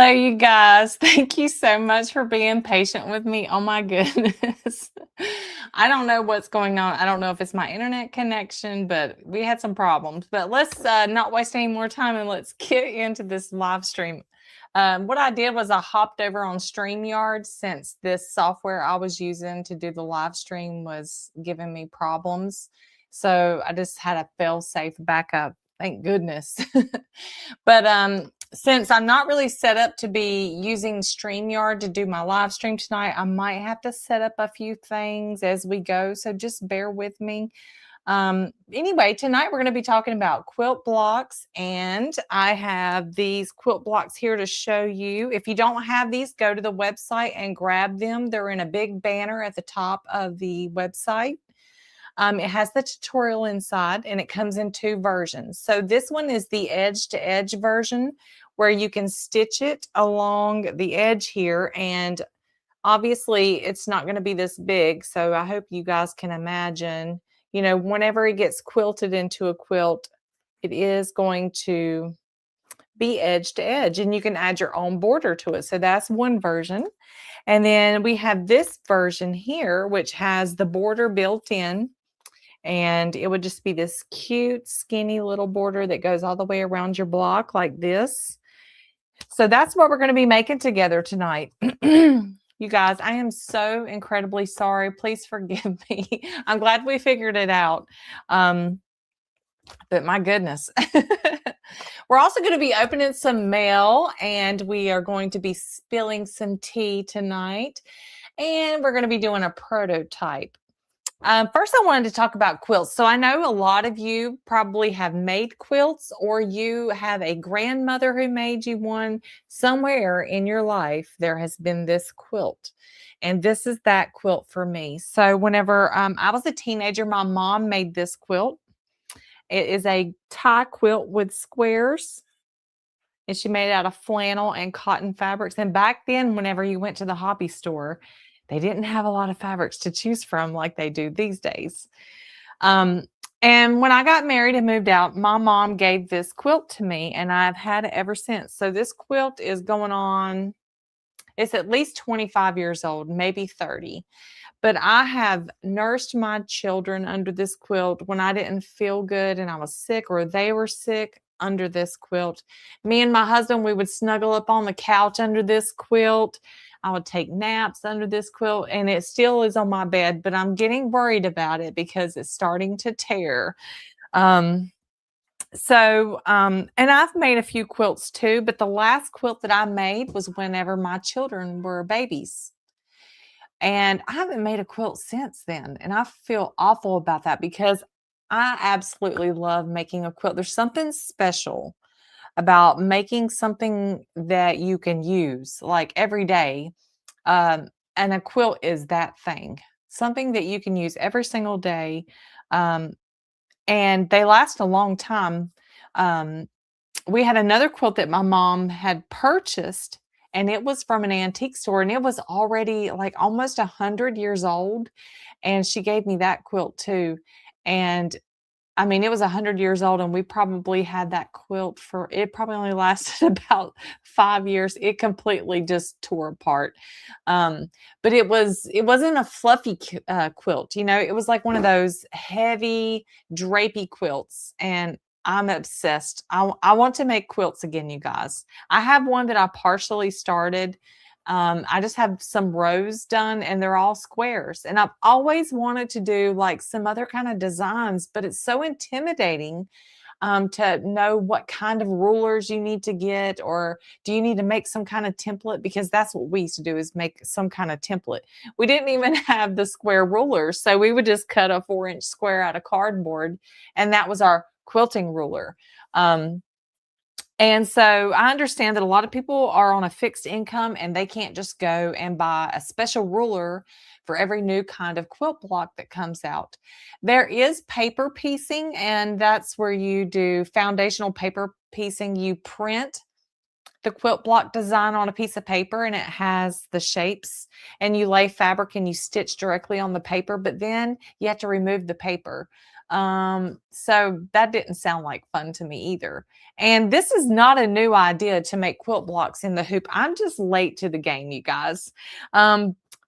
Hello, you guys. Thank you so much for being patient with me. Oh my goodness. I don't know what's going on. I don't know if it's my internet connection, but we had some problems. But let's not waste any more time and let's get into this live stream. What I did was I hopped over on StreamYard since this software I was using to do the live stream was giving me problems. So I just had a fail safe backup. Thank goodness. But since I'm not really set up to be using StreamYard to do my live stream tonight, I might have to set up a few things as we go. So just bear with me. Anyway, tonight we're going to be talking about quilt blocks, and I have these quilt blocks here to show you. If you don't have these, go to the website and grab them. They're in a big banner at the top of the website. It has the tutorial inside and it comes in two versions. So this one is the edge to edge version where you can stitch it along the edge here, and obviously it's not going to be this big. So I hope you guys can imagine, you know, whenever it gets quilted into a quilt, it is going to be edge to edge and you can add your own border to it. So that's one version. And then we have this version here, which has the border built in. And it would just be this cute, skinny little border that goes all the way around your block like this. So that's what we're going to be making together tonight. You guys, I am so incredibly sorry. Please forgive me. I'm glad we figured it out. But my goodness. We're also going to be opening some mail, and we are going to be spilling some tea tonight. And we're going to be doing a prototype. First, I wanted to talk about quilts. So I know a lot of you probably have made quilts, or you have a grandmother who made you one. Somewhere in your life, there has been this quilt. And this is that quilt for me. So whenever I was a teenager, my mom made this quilt. It is a tie quilt with squares. And she made it out of flannel and cotton fabrics. And back then, whenever you went to the hobby store, they didn't have a lot of fabrics to choose from like they do these days. And when I got married and moved out, my mom gave this quilt to me, and I've had it ever since. So this quilt is going on, it's at least 25 years old, maybe 30. But I have nursed my children under this quilt when I didn't feel good and I was sick or they were sick under this quilt. Me and my husband, we would snuggle up on the couch under this quilt. I would take naps under this quilt, and it still is on my bed, but I'm getting worried about it because it's starting to tear. And I've made a few quilts too, but the last quilt that I made was whenever my children were babies. And I haven't made a quilt since then. And I feel awful about that because I absolutely love making a quilt. There's something special about making something that you can use like every day. And a quilt is that thing, something that you can use every single day. And they last a long time. We had another quilt that my mom had purchased, and it was from an antique store, and it was already like almost 100 years old. And she gave me that quilt too. And I mean, it was 100 years old, and we probably had that quilt for, it probably only lasted about 5 years. It completely just tore apart. But it wasn't a fluffy quilt, you know, it was like one of those heavy drapey quilts, and I'm obsessed. I want to make quilts again, you guys. I have one that I partially started. I just have some rows done, and they're all squares. And I've always wanted to do like some other kind of designs, but it's so intimidating to know what kind of rulers you need to get, or do you need to make some kind of template? Because that's what we used to do, is make some kind of template. We didn't even have the square rulers, so we would just cut a 4-inch square out of cardboard, and that was our quilting ruler. And so I understand that a lot of people are on a fixed income and they can't just go and buy a special ruler for every new kind of quilt block that comes out. There is paper piecing, and that's where you do foundational paper piecing. You print the quilt block design on a piece of paper and it has the shapes, and you lay fabric and you stitch directly on the paper, but then you have to remove the paper. So that didn't sound like fun to me either. And this is not a new idea to make quilt blocks in the hoop. I'm just late to the game, you guys.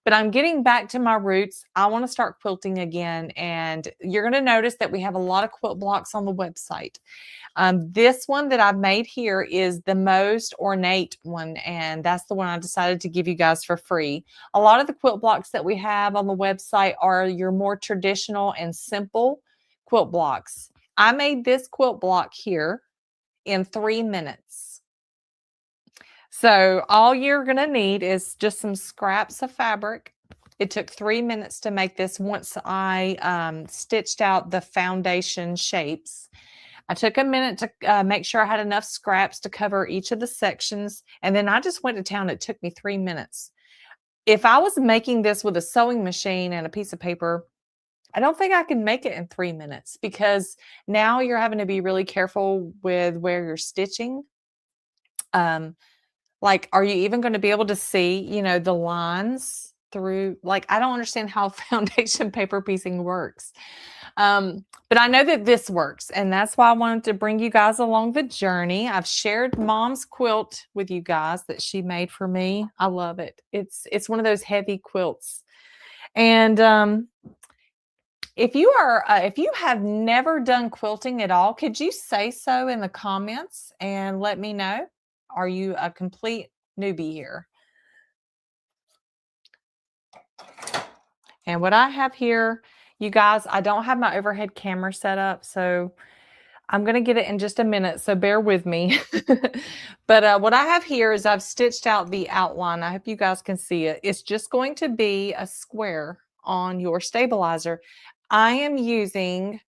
But I'm getting back to my roots. I want to start quilting again. And you're going to notice that we have a lot of quilt blocks on the website. This one that I've made here is the most ornate one, and that's the one I decided to give you guys for free. A lot of the quilt blocks that we have on the website are your more traditional and simple quilt blocks. I made this quilt block here in 3 minutes. So all you're going to need is just some scraps of fabric. It took 3 minutes to make this once I stitched out the foundation shapes. I took a minute to make sure I had enough scraps to cover each of the sections, and then I just went to town. It took me 3 minutes. If I was making this with a sewing machine and a piece of paper, I don't think I can make it in 3 minutes, because now you're having to be really careful with where you're stitching. Like, are you even going to be able to see, the lines through? Like, I don't understand how foundation paper piecing works. But I know that this works, and that's why I wanted to bring you guys along the journey. I've shared Mom's quilt with you guys that she made for me. I love it. It's one of those heavy quilts. And if you have never done quilting at all, could you say so in the comments and let me know? Are you a complete newbie here? And what I have here, you guys, I don't have my overhead camera set up, so I'm going to get it in just a minute, so bear with me. But what I have here is I've stitched out the outline. I hope you guys can see it. It's just going to be a square on your stabilizer. I am using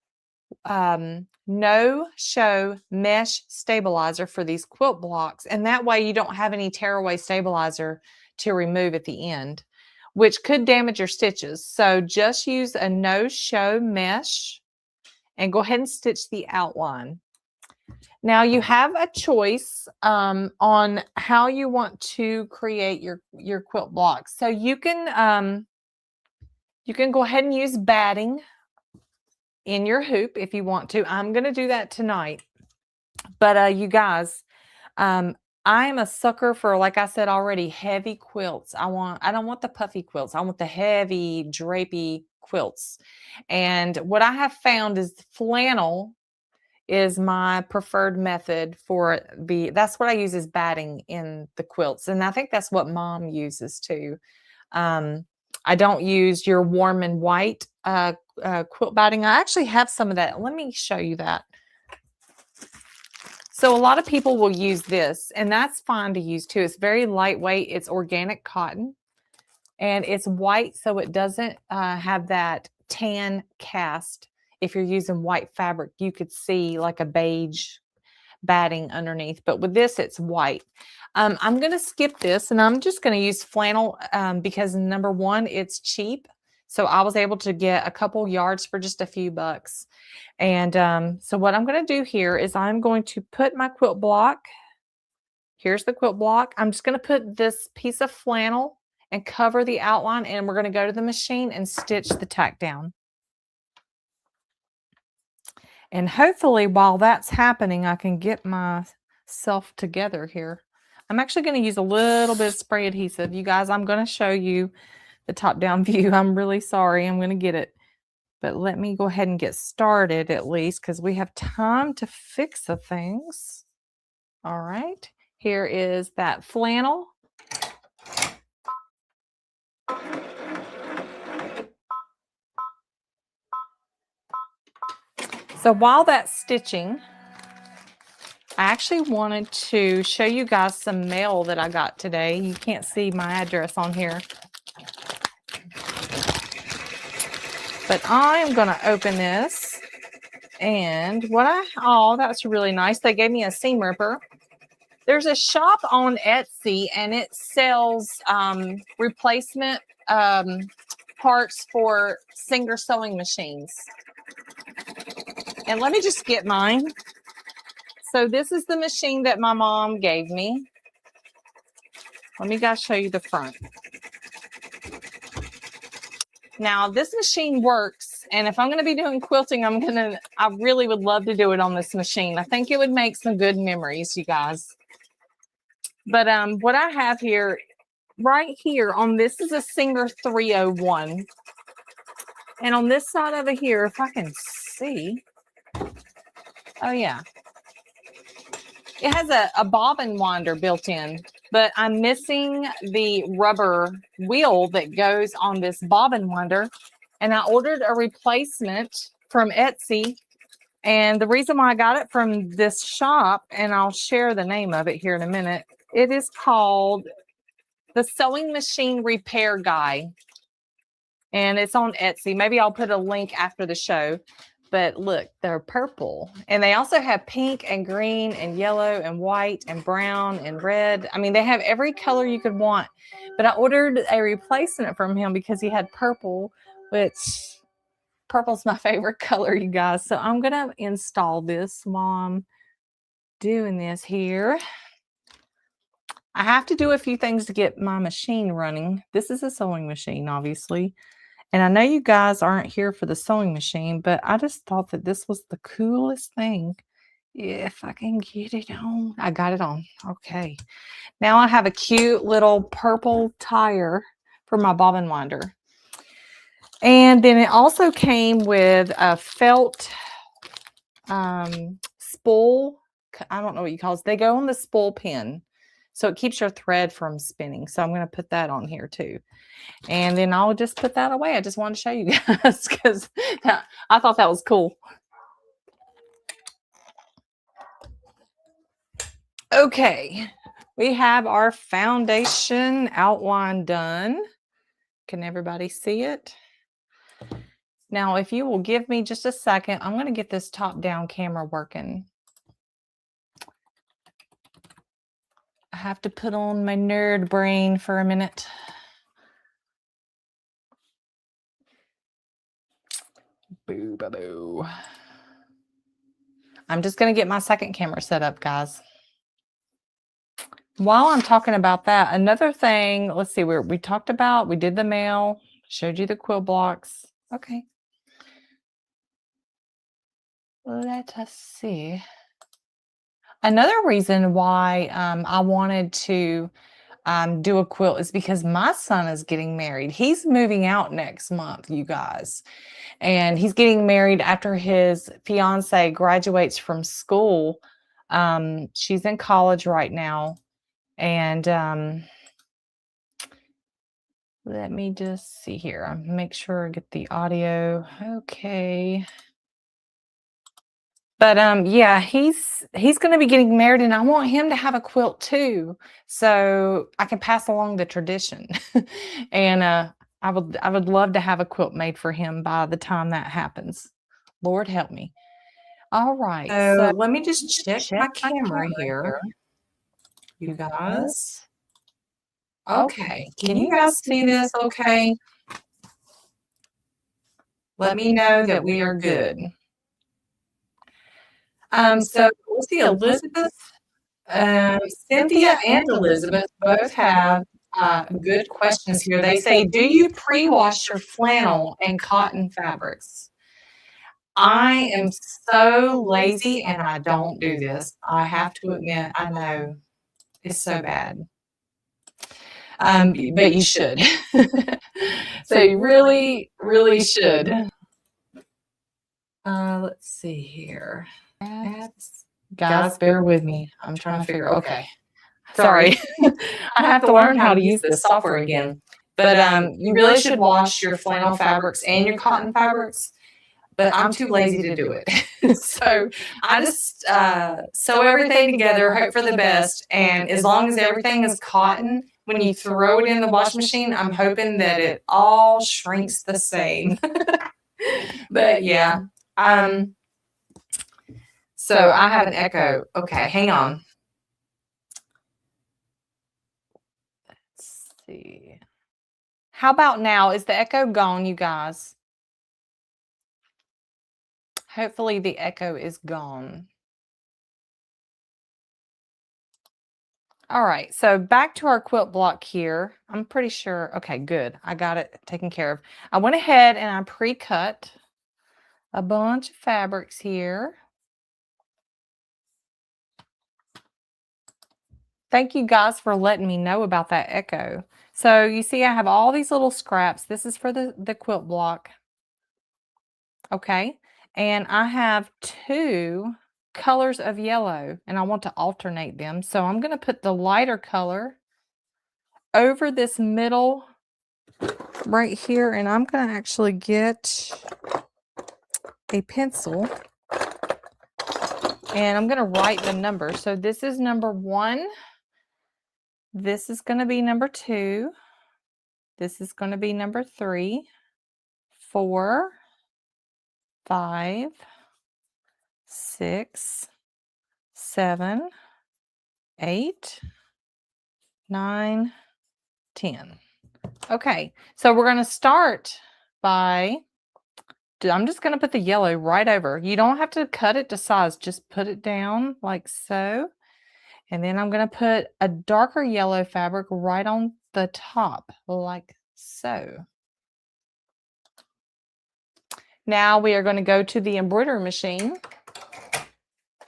no show mesh stabilizer for these quilt blocks, and that way you don't have any tearaway stabilizer to remove at the end, which could damage your stitches. So just use a no-show mesh and go ahead and stitch the outline. Now you have a choice on how you want to create your quilt blocks. So you can go ahead and use batting in your hoop if you want to. I'm going to do that tonight. But you guys, I am a sucker for, like I said already, heavy quilts. I don't want the puffy quilts. I want the heavy, drapey quilts. And what I have found is flannel is my preferred method for that's what I use as batting in the quilts. And I think that's what Mom uses too. I don't use your warm and white quilt batting. I actually have some of that. Let me show you that. So a lot of people will use this, and that's fine to use too. It's very lightweight. It's organic cotton, and it's white, so it doesn't have that tan cast. If you're using white fabric, you could see like a beige batting underneath, but with this, it's white. I'm going to skip this, and I'm just going to use flannel because number one, it's cheap. So I was able to get a couple yards for just a few bucks. And so what I'm going to do here is I'm going to put my quilt block. Here's the quilt block. I'm just going to put this piece of flannel and cover the outline, and we're going to go to the machine and stitch the tack down. And hopefully while that's happening, I can get myself together here. I'm actually going to use a little bit of spray adhesive. You guys, I'm going to show you the top-down view. I'm really sorry. I'm going to get it. But let me go ahead and get started at least, because we have time to fix the things. All right. Here is that flannel. So while that's stitching, I actually wanted to show you guys some mail that I got today. You can't see my address on here, but I am going to open this. And oh, that's really nice. They gave me a seam ripper. There's a shop on Etsy, and it sells replacement parts for Singer sewing machines. And let me just get mine. So this is the machine that my mom gave me. Let me guys show you the front. Now this machine works, and if I'm going to be doing quilting, I really would love to do it on this machine. I think it would make some good memories, you guys. But what I have here, right here on this is a Singer 301. And on this side over here, if I can see, oh yeah, it has a bobbin winder built in, but I'm missing the rubber wheel that goes on this bobbin winder. And I ordered a replacement from Etsy. And the reason why I got it from this shop, and I'll share the name of it here in a minute, it is called the Sewing Machine Repair Guy. And it's on Etsy. Maybe I'll put a link after the show. But look, they're purple. And they also have pink and green and yellow and white and brown and red. I mean, they have every color you could want. But I ordered a replacement from him because he had purple, which purple's my favorite color, you guys. So I'm going to install this while I'm doing this here. I have to do a few things to get my machine running. This is a sewing machine, obviously. And I know you guys aren't here for the sewing machine, but I just thought that this was the coolest thing. If I can get it on. I got it on. Okay. Now I have a cute little purple tire for my bobbin winder. And then it also came with a felt spool. I don't know what you call it. They go on the spool pin. So it keeps your thread from spinning. So I'm going to put that on here too. And then I'll just put that away. I just wanted to show you guys because I thought that was cool. Okay. We have our foundation outline done. Can everybody see it? Now, if you will give me just a second, I'm going to get this top-down camera working. I have to put on my nerd brain for a minute. Boo, ba, boo. I'm just going to get my second camera set up, guys. While I'm talking about that, another thing, let's see, we talked about, we did the mail, showed you the quilt blocks. Okay. Let us see. Another reason why I wanted to do a quilt is because my son is getting married. He's moving out next month, you guys. And he's getting married after his fiance graduates from school. She's in college right now. And let me just see here. Make sure I get the audio. Okay. But yeah, he's going to be getting married, and I want him to have a quilt too, so I can pass along the tradition. And I would love to have a quilt made for him by the time that happens. Lord help me. All right. So let me just check my camera here. You guys. Okay. Can you guys see this okay? Let me know that we are good. So let's see, Elizabeth, Cynthia and Elizabeth both have good questions here. They say, do you pre-wash your flannel and cotton fabrics? I am so lazy and I don't do this. I have to admit, I know it's so bad. But you should. So you really, really should. Let's see here. Guys, bear with me. I'm trying to figure. Okay. Sorry. I have to learn how to use this software again. But you really should wash your flannel fabrics and your cotton fabrics. But I'm too lazy to do it. So I just sew everything together, hope for the best. And as long as everything is cotton, when you throw it in the washing machine, I'm hoping that it all shrinks the same. But yeah. So I have an echo. Okay, hang on. Let's see. How about now? Is the echo gone, you guys? Hopefully the echo is gone. All right, so back to our quilt block here. I'm pretty sure, okay, good. I got it taken care of. I went ahead and I pre-cut a bunch of fabrics here. Thank you guys for letting me know about that echo. So you see I have all these little scraps. This is for the quilt block. Okay, and I have 2 colors of yellow and I want to alternate them. So I'm going to put the lighter color over this middle right here, and I'm going to actually get a pencil and I'm going to write the number. So this is number 1. This is going to be number 2. This is going to be number 3, 4, 5, 6, 7, 8, 9, 10. Okay, so we're going to start by, I'm just going to put the yellow right over. You don't have to cut it to size, just put it down like so. And then I'm going to put a darker yellow fabric right on the top like so. Now we are going to go to the embroidery machine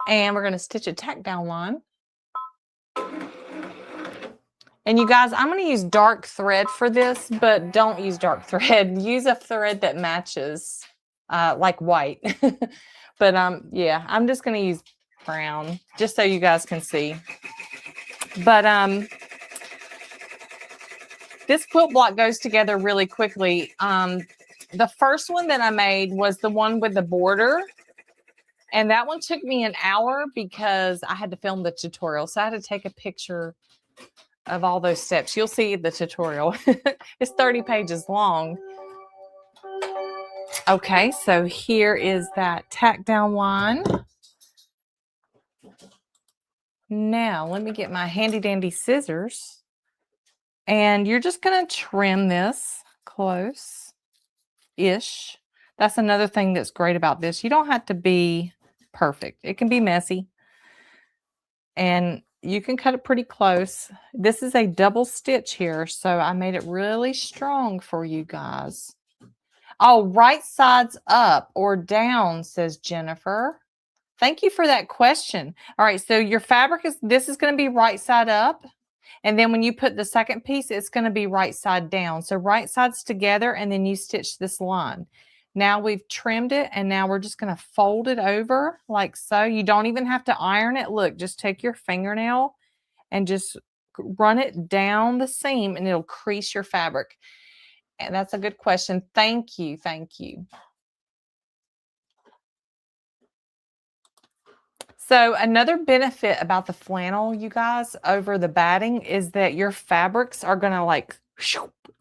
and we're going to stitch a tack down line. And you guys, I'm going to use dark thread for this, but don't use dark thread. Use a thread that matches like white. But yeah, I'm just going to use brown just so you guys can see. But this quilt block goes together really quickly. The first one that I made was the one with the border. And that one took me an hour because I had to film the tutorial. So I had to take a picture of all those steps. You'll see the tutorial. It's 30 pages long. Okay, so here is that tack down line. Now, let me get my handy dandy scissors. And you're just going to trim this close-ish. That's another thing that's great about this. You don't have to be perfect. It can be messy. And you can cut it pretty close. This is a double stitch here, so I made it really strong for you guys. Oh, right sides up or down, says Jennifer. Thank you for that question. All right, so your fabric this is going to be right side up. And then when you put the second piece, it's going to be right side down. So right sides together, and then you stitch this line. Now we've trimmed it, and now we're just going to fold it over like so. You don't even have to iron it. Look, just take your fingernail and just run it down the seam, and it'll crease your fabric. And that's a good question. Thank you. Thank you. So another benefit about the flannel, you guys, over the batting is that your fabrics are going to like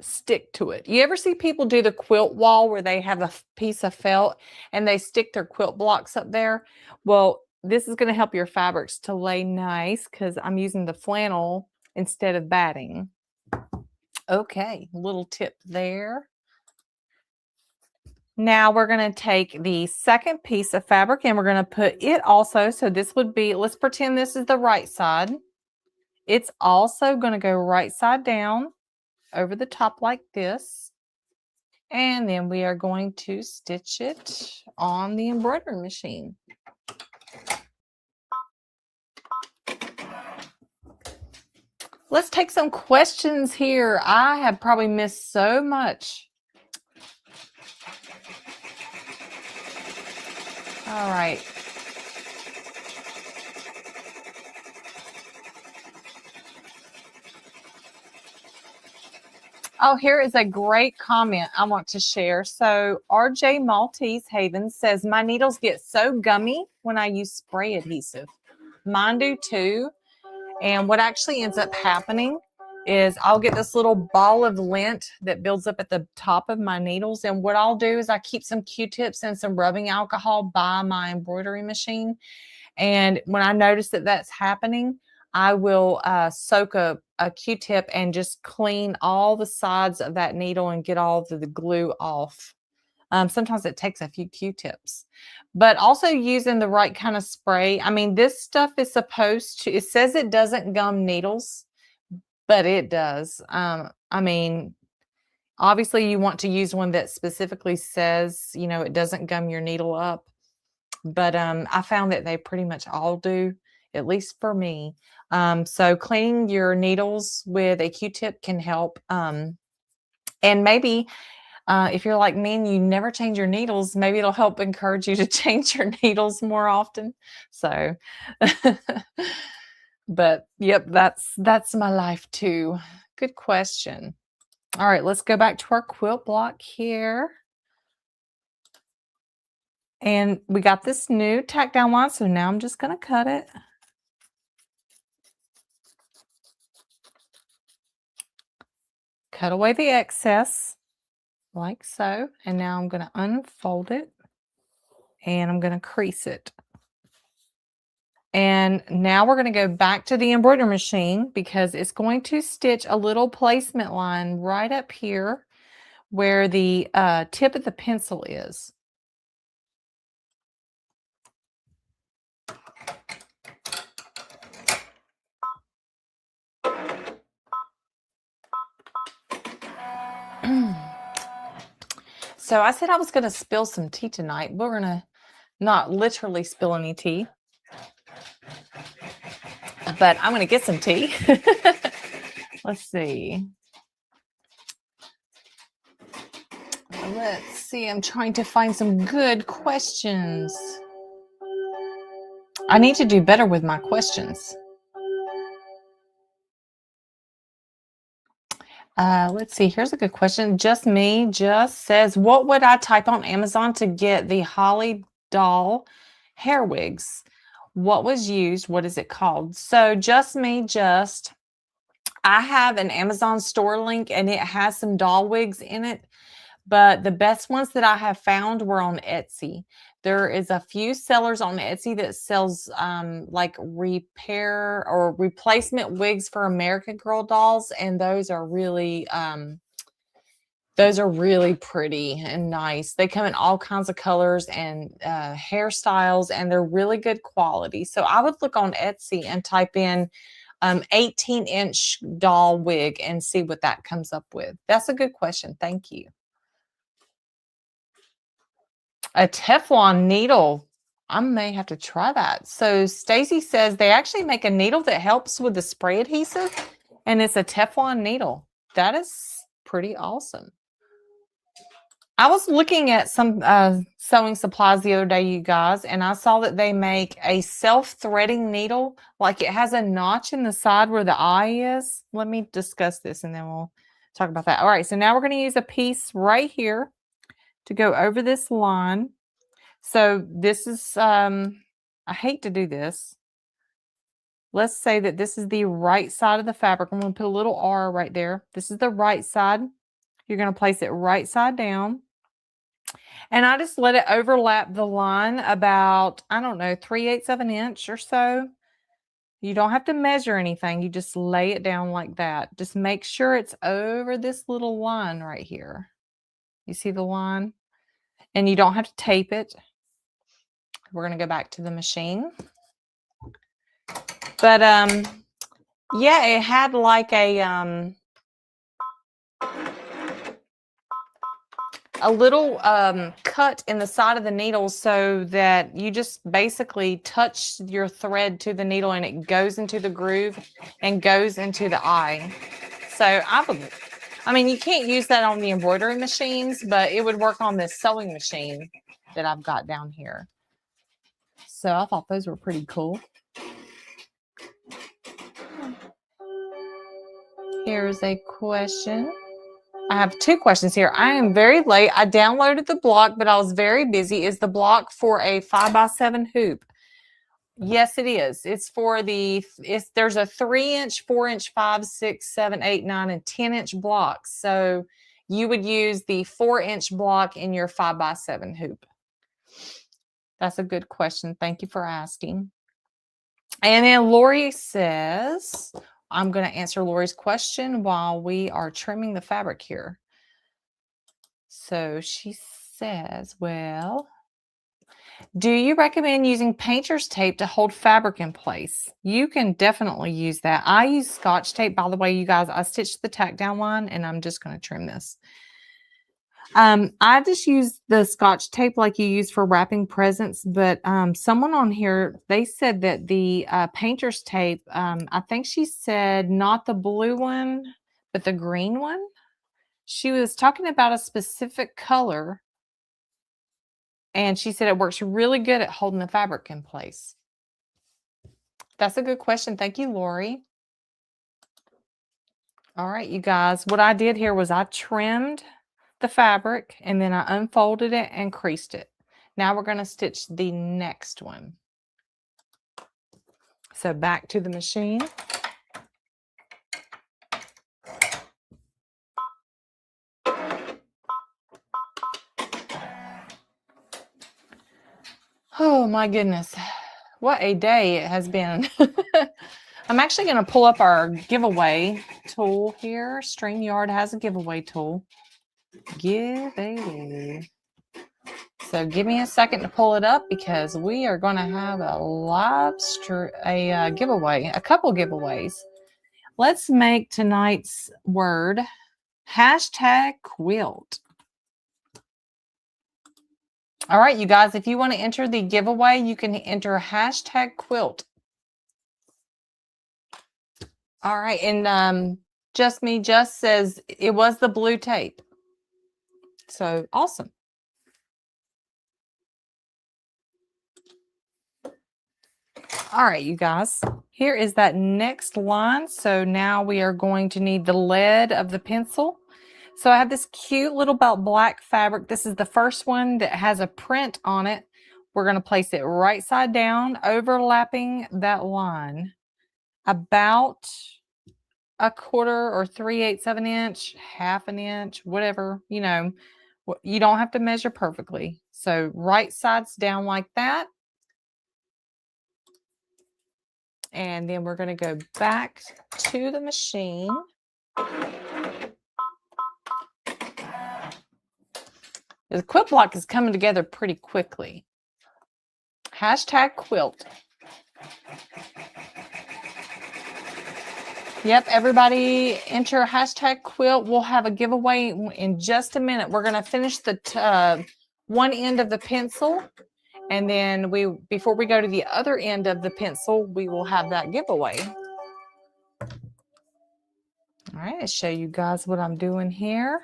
stick to it. You ever see people do the quilt wall where they have a piece of felt and they stick their quilt blocks up there? Well, this is going to help your fabrics to lay nice because I'm using the flannel instead of batting. Okay, little tip there. Now we're going to take the second piece of fabric and we're going to put it also. So this would be, let's pretend this is the right side. It's also going to go right side down over the top like this. And then we are going to stitch it on the embroidery machine. Let's take some questions here. I have probably missed so much. All right. Oh, here is a great comment I want to share. So RJ Maltese Haven says, my needles get so gummy when I use spray adhesive. Mine do too. And what actually ends up happening is I'll get this little ball of lint that builds up at the top of my needles. And what I'll do is I keep some Q-tips and some rubbing alcohol by my embroidery machine. And when I notice that that's happening, I will soak a Q-tip and just clean all the sides of that needle and get all of the glue off. Sometimes it takes a few Q-tips. but also using the right kind of spray. I mean, this stuff is supposed to, it says it doesn't gum needles, but it does. I mean, obviously you want to use one that specifically says, you know, it doesn't gum your needle up. But I found that they pretty much all do, at least for me. So cleaning your needles with a Q-tip can help. And maybe if you're like me and you never change your needles, maybe it'll help encourage you to change your needles more often. So, but yep, that's my life too. Good question. All right, let's go back to our quilt block here. And we got this new tack down line, so now I'm just going to cut it. Cut away the excess like so. And now I'm going to unfold it and I'm going to crease it. And now we're going to go back to the embroidery machine because it's going to stitch a little placement line right up here where the tip of the pencil is. So I said I was going to spill some tea tonight. We're going to not literally spill any tea, but I'm going to get some tea. Let's see. Let's see. I'm trying to find some good questions. I need to do better with my questions. Let's see. Here's a good question. Just Me just says, what would I type on Amazon to get the Holly doll hair wigs? What was used? What is it called? So Just Me just, I have an Amazon store link and it has some doll wigs in it, but the best ones that I have found were on Etsy. There is a few sellers on Etsy that sells like repair or replacement wigs for American Girl dolls, and those are really pretty and nice. They come in all kinds of colors and hairstyles, and they're really good quality. So I would look on Etsy and type in 18-inch doll wig and see what that comes up with. That's a good question. Thank you. A Teflon needle. I may have to try that. So Stacy says they actually make a needle that helps with the spray adhesive, and it's a Teflon needle. That is pretty awesome. I was looking at some sewing supplies the other day, you guys, and I saw that they make a self-threading needle. Like it has a notch in the side where the eye is. Let me discuss this and then we'll talk about that. All right, so now we're going to use a piece right here to go over this line. So this is, I hate to do this. Let's say that this is the right side of the fabric. I'm going to put a little R right there. This is the right side. You're going to place it right side down. And I just let it overlap the line about, I don't know, 3/8 of an inch or so. You don't have to measure anything. You just lay it down like that. Just make sure it's over this little line right here. You see the line? And you don't have to tape it. We're going to go back to the machine. But yeah, it had like a little cut in the side of the needle so that you just basically touch your thread to the needle and it goes into the groove and goes into the eye. So I mean, you can't use that on the embroidery machines, but it would work on this sewing machine that I've got down here. So I thought those were pretty cool. Here's a question. I have two questions here. I am very late. I downloaded the block, but I was very busy. Is the block for a 5x7 hoop? Yes, it is. It's for the, there's a 3-inch, 4-inch, 5, 6, 7, 8, 9, and 10-inch blocks. So you would use the 4-inch block in your 5x7 hoop. That's a good question. Thank you for asking. And then Lori says, I'm going to answer Lori's question while we are trimming the fabric here. So she says, well, Do you recommend using painter's tape to hold fabric in place? You can definitely use that. I use Scotch tape, by the way, you guys. I stitched the tack down line, and I'm just going to trim this. I just use the Scotch tape like you use for wrapping presents, but someone on here, they said that the painter's tape, I think she said not the blue one, but the green one. She was talking about a specific color, and she said it works really good at holding the fabric in place. That's a good question. Thank you, Lori. All right, you guys, what I did here was I trimmed the fabric and then I unfolded it and creased it. Now we're going to stitch the next one. So back to the machine. Oh my goodness. What a day it has been. I'm actually going to pull up our giveaway tool here. StreamYard has a giveaway tool. Giveaway. So give me a second to pull it up because we are going to have a giveaway, a couple giveaways. Let's make tonight's word #quilt. All right, you guys, if you want to enter the giveaway, you can enter #quilt. All right, and Just Me Just says it was the blue tape. So awesome. All right, you guys, here is that next line. So now we are going to need the lead of the pencil. So I have this cute little black fabric. This is the first one that has a print on it. We're going to place it right side down, overlapping that line about 1/4 or 3/8 of an inch, 1/2 an inch, whatever, you know. You don't have to measure perfectly. So right sides down like that. And then we're going to go back to the machine. The quilt block is coming together pretty quickly. #quilt. Yep, everybody enter #quilt. We'll have a giveaway in just a minute. We're going to finish the one end of the pencil. And then before we go to the other end of the pencil, we will have that giveaway. All right, I'll show you guys what I'm doing here.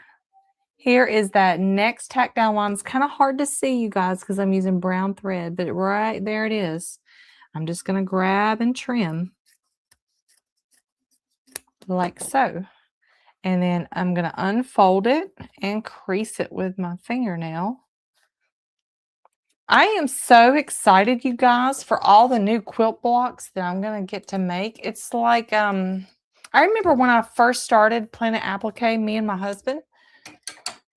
Here is that next tack down line. It's kind of hard to see, you guys, because I'm using brown thread, but right there it is. I'm just going to grab and trim like so. And then I'm going to unfold it and crease it with my fingernail. I am so excited, you guys, for all the new quilt blocks that I'm going to get to make. It's like, I remember when I first started Planet Applique, me and my husband,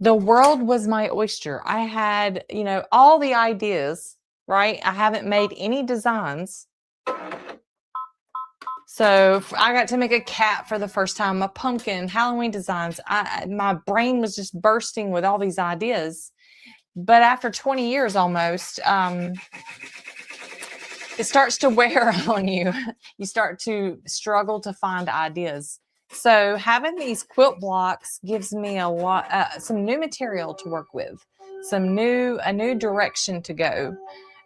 the world was my oyster. I had, you know, all the ideas, right? I haven't made any designs. So I got to make a cat for the first time, a pumpkin, Halloween designs. My brain was just bursting with all these ideas. But after 20 years almost, it starts to wear on you. You start to struggle to find ideas. So having these quilt blocks gives me a lot, some new material to work with, a new direction to go.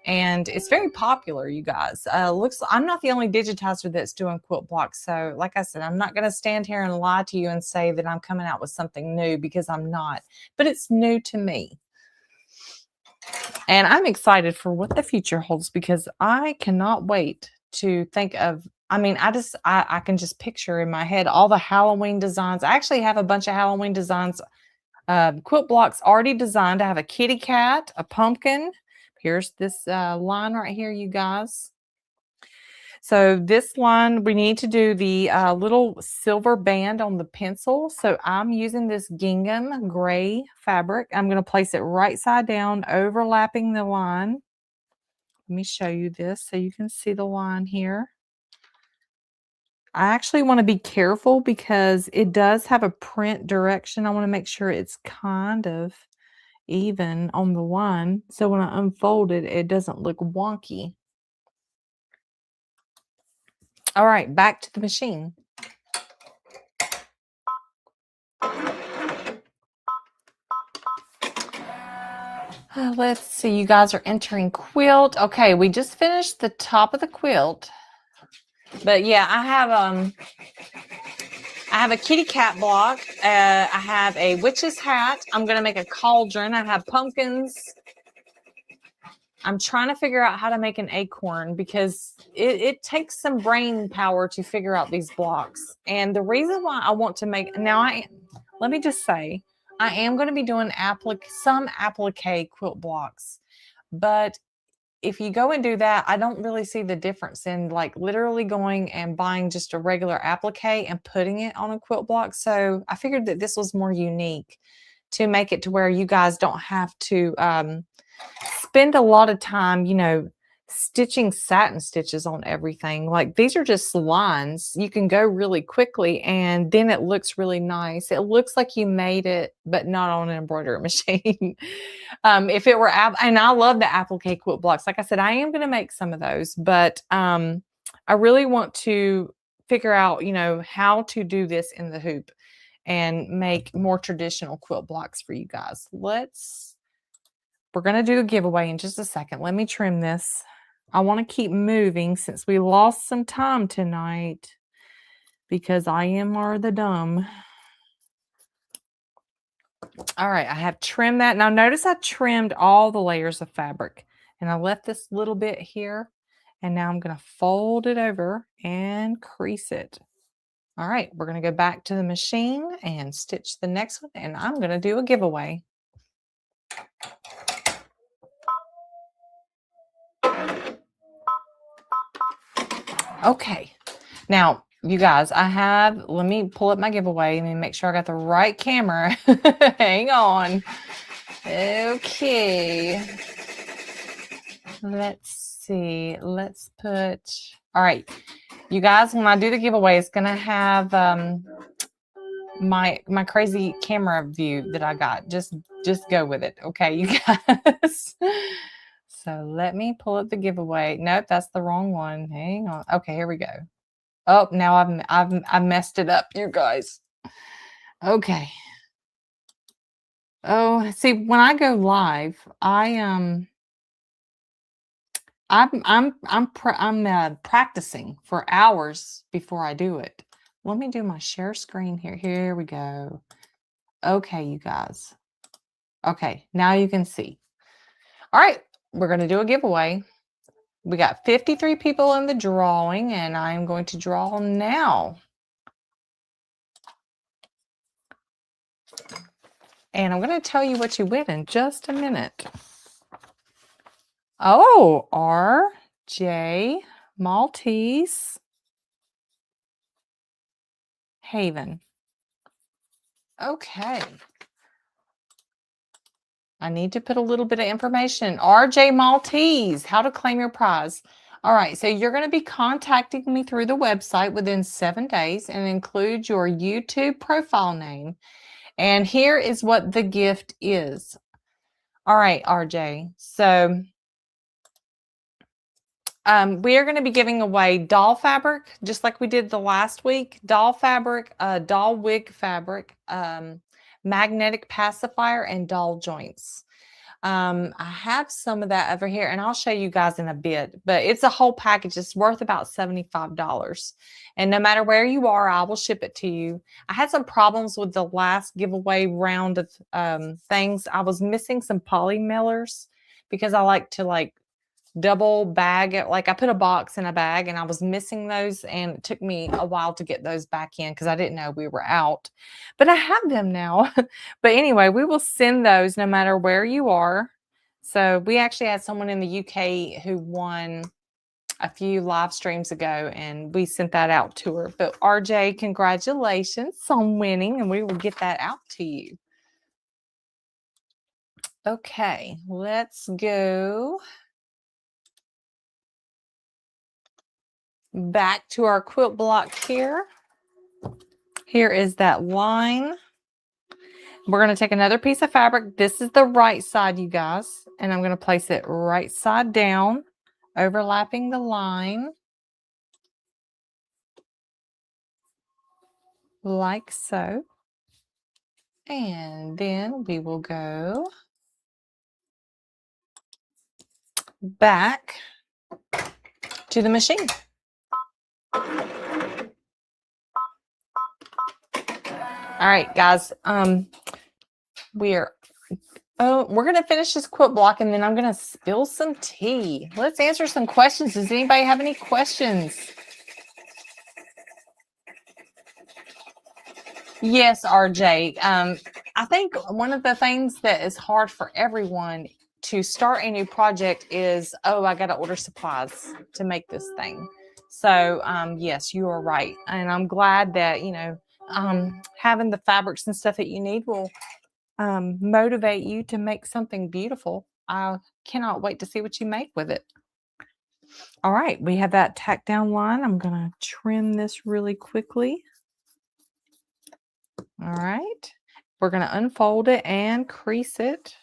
And it's very popular, you guys. I'm not the only digitizer that's doing quilt blocks. So like I said, I'm not going to stand here and lie to you and say that I'm coming out with something new, because I'm not. But it's new to me. And I'm excited for what the future holds, because I cannot wait to think of, I mean, I can just picture in my head all the Halloween designs. I actually have a bunch of Halloween designs, quilt blocks already designed. I have a kitty cat, a pumpkin. Here's this line right here, you guys. So this line, we need to do the little silver band on the pencil. So I'm using this gingham gray fabric. I'm going to place it right side down, overlapping the line. Let me show you this so you can see the line here. I actually want to be careful because it does have a print direction. I want to make sure it's kind of even on the one, so when I unfold it, it doesn't look wonky. All right, back to the machine. Let's see, you guys are entering quilt. Okay, we just finished the top of the quilt. But yeah, I have a kitty cat block. I have a witch's hat. I'm gonna make a cauldron. I have pumpkins. I'm trying to figure out how to make an acorn because it takes some brain power to figure out these blocks. And the reason why I want to make let me just say, I am going to be doing some applique quilt blocks, but if you go and do that, I don't really see the difference in like literally going and buying just a regular applique and putting it on a quilt block. So I figured that this was more unique to make it to where you guys don't have to spend a lot of time, stitching satin stitches on everything. Like these are just lines. You can go really quickly and then it looks really nice. It looks like you made it, but not on an embroidery machine. If it were, and I love the applique quilt blocks. Like I said, I am going to make some of those, but I really want to figure out, how to do this in the hoop and make more traditional quilt blocks for you guys. We're going to do a giveaway in just a second. Let me trim this. I want to keep moving since we lost some time tonight because I am the dumb. All right, I have trimmed that. Now notice I trimmed all the layers of fabric and I left this little bit here. And now I'm going to fold it over and crease it. All right, we're going to go back to the machine and stitch the next one. And I'm going to do a giveaway. Okay, now you guys, let me pull up my giveaway and make sure I got the right camera. Hang on. Okay. Let's see. All right. You guys, when I do the giveaway, it's going to have my crazy camera view that I got. Just go with it. Okay, you guys. So let me pull up the giveaway. Nope, that's the wrong one. Hang on. Okay, here we go. Oh, now I've messed it up, you guys. Okay. Oh, see, when I go live, I'm practicing for hours before I do it. Let me do my share screen here. Here we go. Okay, you guys. Okay, now you can see. All right, we're going to do a giveaway. We got 53 people in the drawing, and I'm going to draw now. And I'm going to tell you what you win in just a minute. Oh, R.J. Maltese Haven. Okay. I need to put a little bit of information. R.J. Maltese, how to claim your prize. All right, so you're going to be contacting me through the website within 7 days and include your YouTube profile name. And here is what the gift is. All right, RJ. So we are going to be giving away doll fabric, just like we did the last week. Doll fabric, doll wig fabric, magnetic pacifier, and doll joints. I have some of that over here, and I'll show you guys in a bit, but it's a whole package. It's worth about $75. And no matter where you are, I will ship it to you. I had some problems with the last giveaway round of things. I was missing some poly mailers because I like to double bag it. Like I put a box in a bag and I was missing those, and it took me a while to get those back in because I didn't know we were out, but I have them now. But anyway, we will send those no matter where you are. So we actually had someone in the UK who won a few live streams ago, and we sent that out to her. But RJ, congratulations on winning, and we will get that out to you. Okay, let's go back to our quilt block here. Here is that line. We're going to take another piece of fabric. This is the right side, you guys. And I'm going to place it right side down, overlapping the line. Like so. And then we will go back to the machine. All right, guys. We're going to finish this quilt block, and then I'm going to spill some tea. Let's answer some questions. Does anybody have any questions? Yes, RJ. I think one of the things that is hard for everyone to start a new project is, oh, I got to order supplies to make this thing. So, yes, you are right. And I'm glad that, you know, having the fabrics and stuff that you need will motivate you to make something beautiful. I cannot wait to see what you make with it. All right, we have that tack down line. I'm going to trim this really quickly. All right, we're going to unfold it and crease it.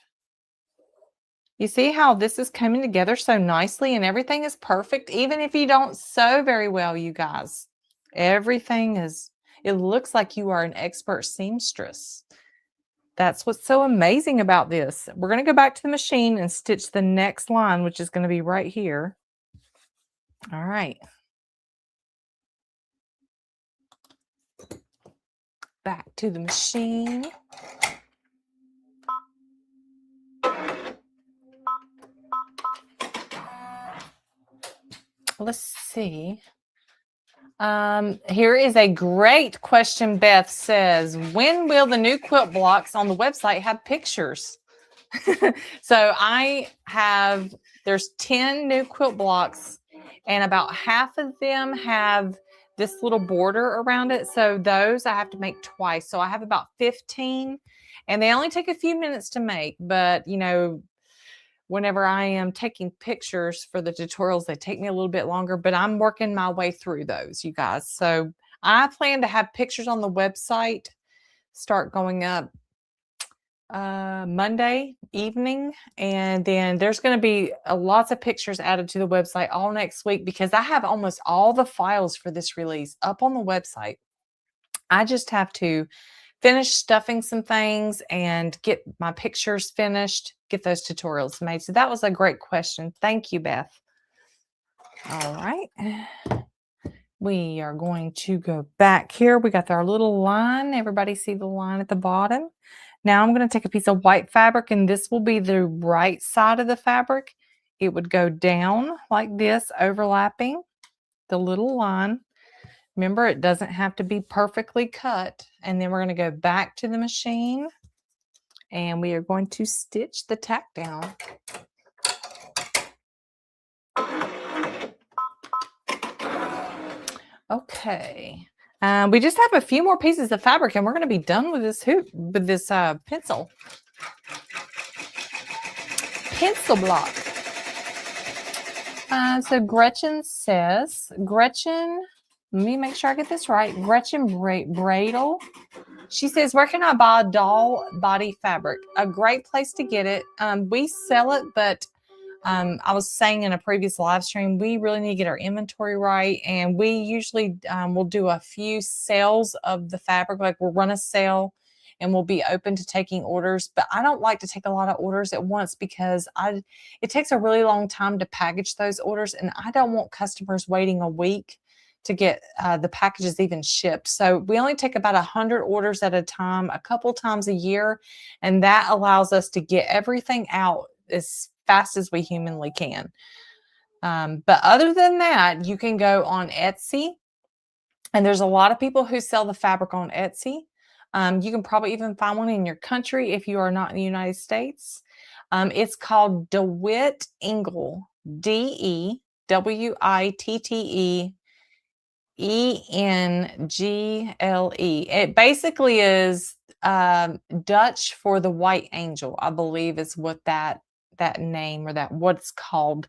You see how this is coming together so nicely and everything is perfect, even if you don't sew very well, you guys. Everything is, it looks like you are an expert seamstress. That's what's so amazing about this. We're going to go back to the machine and stitch the next line, which is going to be right here. All right. Back to the machine. Let's see. Here is a great question. Beth says, when will the new quilt blocks on the website have pictures? So there's 10 new quilt blocks, and about half of them have this little border around it. So those I have to make twice. So I have about 15, and they only take a few minutes to make, but you know, whenever I am taking pictures for the tutorials, they take me a little bit longer, but I'm working my way through those, you guys. So I plan to have pictures on the website start going up Monday evening, and then there's going to be lots of pictures added to the website all next week, because I have almost all the files for this release up on the website. I just have to finish stuffing some things and get my pictures finished, get those tutorials made. So that was a great question. Thank you, Beth. All right. We are going to go back here. We got our little line. Everybody see the line at the bottom? Now I'm going to take a piece of white fabric, and this will be the right side of the fabric. It would go down like this, overlapping the little line. Remember, it doesn't have to be perfectly cut. And then we're going to go back to the machine, and we are going to stitch the tack down. Okay. We just have a few more pieces of fabric, and we're going to be done with this hoop, with this pencil block. So Gretchen says, Gretchen, let me make sure I get this right. Gretchen Bradle. She says, where can I buy doll body fabric? A great place to get it. We sell it, but I was saying in a previous live stream, we really need to get our inventory right. And we usually will do a few sales of the fabric. Like we'll run a sale and we'll be open to taking orders. But I don't like to take a lot of orders at once, because it takes a really long time to package those orders. And I don't want customers waiting a week to get the packages even shipped. So we only take about 100 orders at a time, a couple times a year. And that allows us to get everything out as fast as we humanly can. But other than that, you can go on Etsy, and there's a lot of people who sell the fabric on Etsy. You can probably even find one in your country if you are not in the United States. It's called DeWitt Engle, DeWittTe Engle. It basically is Dutch for the white angel, I believe is what that name, or what it's called.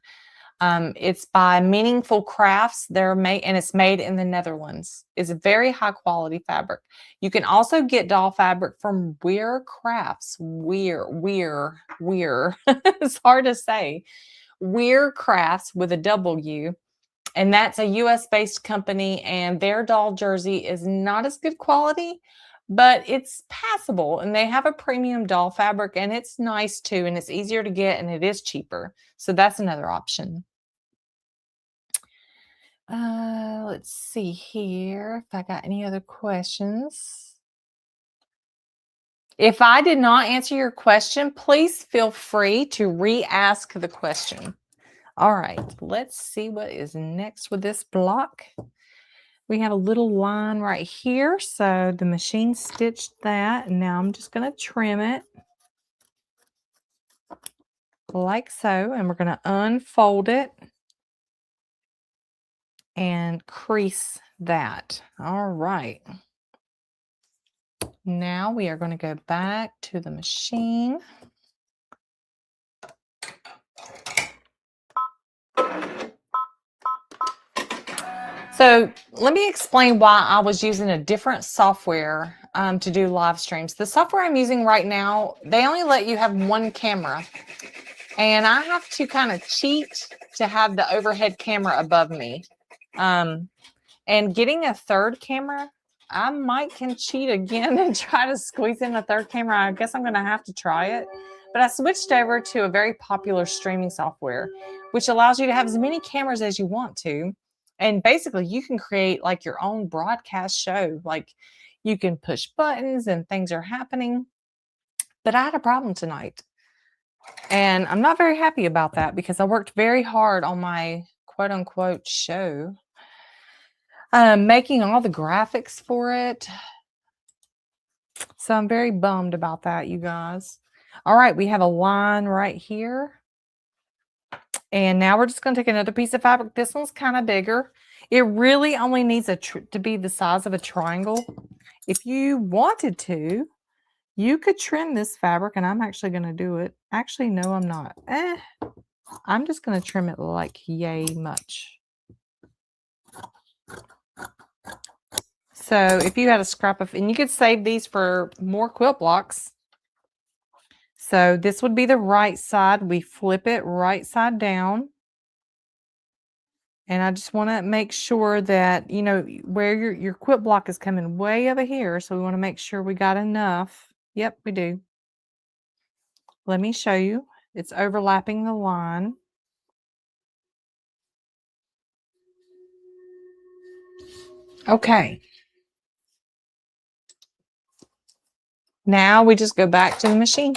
It's by Meaningful Crafts. And it's made in the Netherlands. It's a very high quality fabric. You can also get doll fabric from Weir Crafts. Weir. It's hard to say. Weir Crafts with a W. And that's a US based company, and their doll jersey is not as good quality, but it's passable. And they have a premium doll fabric, and it's nice too, and it's easier to get, and it is cheaper. So that's another option. Let's see here if I got any other questions. If I did not answer your question, please feel free to re-ask the question. All right, let's see what is next with this block. We have a little line right here, so the machine stitched that, and now I'm just going to trim it like so, and we're going to unfold it and crease that. All right. Now we are going to go back to the machine. So let me explain why I was using a different software to do live streams. The software I'm using right now, they only let you have one camera. And I have to kind of cheat to have the overhead camera above me. And getting a third camera, I might can cheat again and try to squeeze in a third camera. I guess I'm going to have to try it. But I switched over to a very popular streaming software, which allows you to have as many cameras as you want to. And basically, you can create like your own broadcast show. Like you can push buttons and things are happening. But I had a problem tonight. And I'm not very happy about that because I worked very hard on my quote unquote show, making all the graphics for it. So I'm very bummed about that, you guys. All right, we have a line right here. And now we're just going to take another piece of fabric. This one's kind of bigger. It really only needs to be the size of a triangle. If you wanted to, you could trim this fabric, and I'm actually going to do it. Actually, no, I'm not. I'm just going to trim it like yay much. So if you had a scrap of, and you could save these for more quilt blocks. So this would be the right side. We flip it right side down. And I just want to make sure that, you know, where your quilt block is coming way over here. So we want to make sure we got enough. Yep, we do. Let me show you. It's overlapping the line. Okay. Now we just go back to the machine.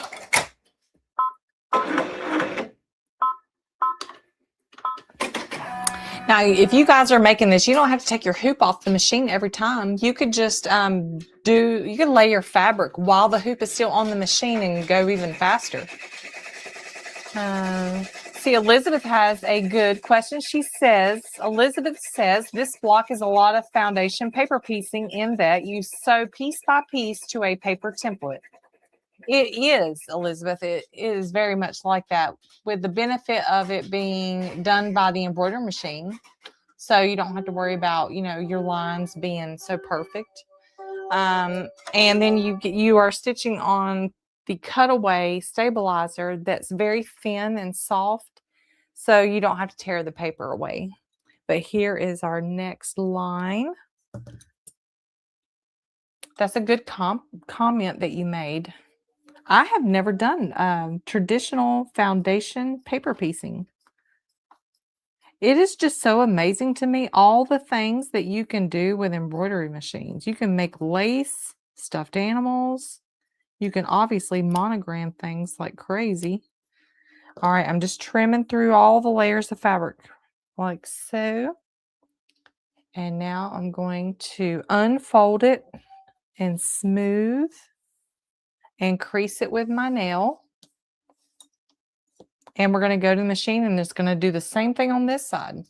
Now, if you guys are making this, you don't have to take your hoop off the machine every time. You could just you could lay your fabric while the hoop is still on the machine and go even faster. See, Elizabeth has a good question. Elizabeth says, this block is a lot of foundation paper piecing in that you sew piece by piece to a paper template. It is, Elizabeth. It is very much like that, with the benefit of it being done by the embroidery machine. So you don't have to worry about, you know, your lines being so perfect. And then you are stitching on the cutaway stabilizer that's very thin and soft. So you don't have to tear the paper away. But here is our next line. That's a good comment that you made. I have never done traditional foundation paper piecing. It is just so amazing to me, all the things that you can do with embroidery machines. You can make lace, stuffed animals. You can obviously monogram things like crazy. All right, I'm just trimming through all the layers of fabric like so. And now I'm going to unfold it and smooth and crease it with my nail. And we're going to go to the machine and it's going to do the same thing on this side.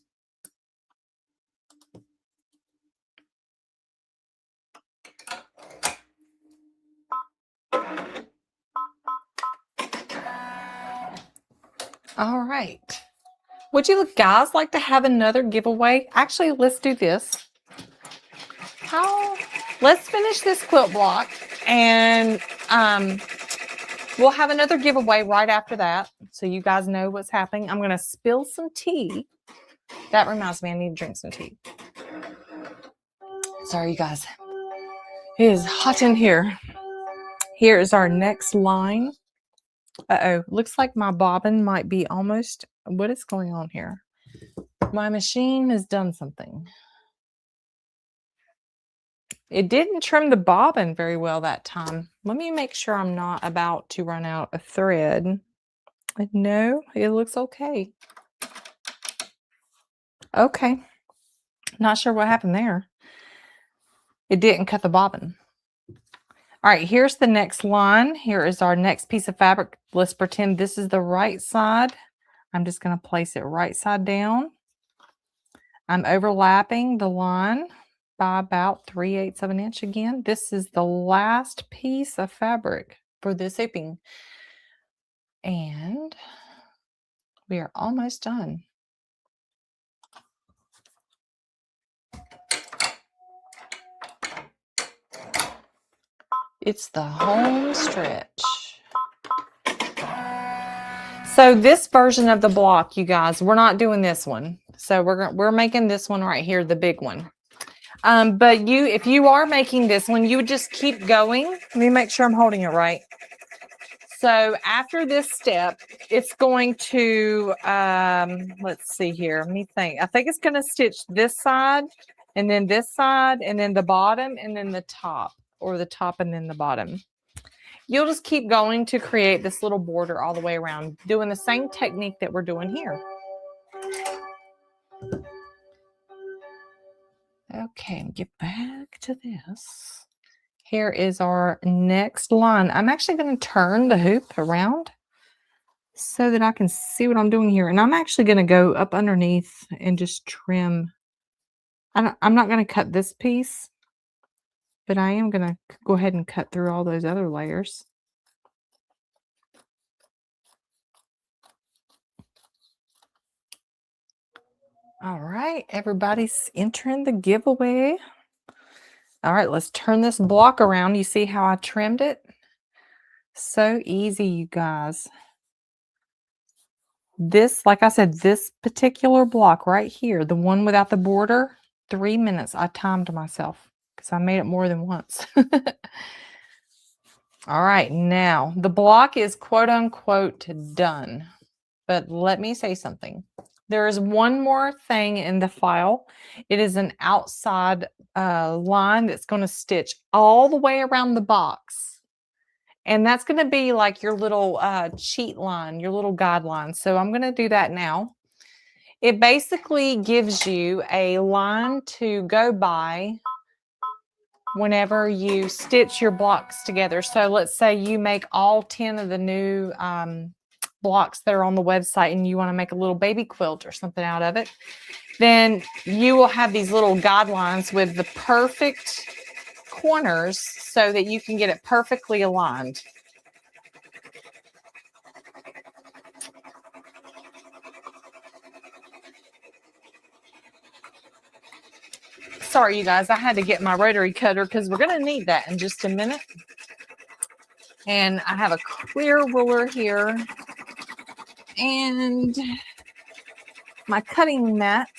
All right. Would you guys like to have another giveaway? Actually, let's do this. Let's finish this quilt block, and we'll have another giveaway right after that, so you guys know what's happening. I'm going to spill some tea. That reminds me, I need to drink some tea. Sorry, you guys. It is hot in here. Here is our next line. Uh-oh, looks like my bobbin might be almost, what is going on here? My machine has done something. It didn't trim the bobbin very well that time. Let me make sure I'm not about to run out of thread. No, it looks okay. Okay. Not sure what happened there. It didn't cut the bobbin. All right, here's the next line. Here is our next piece of fabric. Let's pretend this is the right side. I'm just going to place it right side down. I'm overlapping the line by about 3/8 of an inch again. This is the last piece of fabric for this hooping. And we are almost done. It's the home stretch. So this version of the block, you guys, we're not doing this one. So we're making this one right here, the big one. But if you are making this one, you would just keep going. Let me make sure I'm holding it right. So after this step, it's going to, let's see here. Let me think. I think it's going to stitch this side, and then this side, and then the bottom, and then the top, or the top and then the bottom. You'll just keep going to create this little border all the way around, doing the same technique that we're doing here. Okay, get back to this. Here is our next line. I'm actually going to turn the hoop around so that I can see what I'm doing here. And I'm actually going to go up underneath and just trim. I'm not going to cut this piece, but I am going to go ahead and cut through all those other layers. All right, everybody's entering the giveaway. All right, let's turn this block around. You see how I trimmed it? So easy, you guys. This, like I said, this particular block right here, the one without the border, 3 minutes. I timed myself because I made it more than once. All right, now the block is quote unquote done. But let me say something. There is one more thing in the file. It is an outside line that's going to stitch all the way around the box. And that's going to be like your little cheat line, your little guideline. So I'm going to do that now. It basically gives you a line to go by whenever you stitch your blocks together. So let's say you make all 10 of the new blocks that are on the website and you want to make a little baby quilt or something out of it, then you will have these little guidelines with the perfect corners so that you can get it perfectly aligned. Sorry, you guys, I had to get my rotary cutter because we're going to need that in just a minute. And I have a clear ruler here and my cutting mat.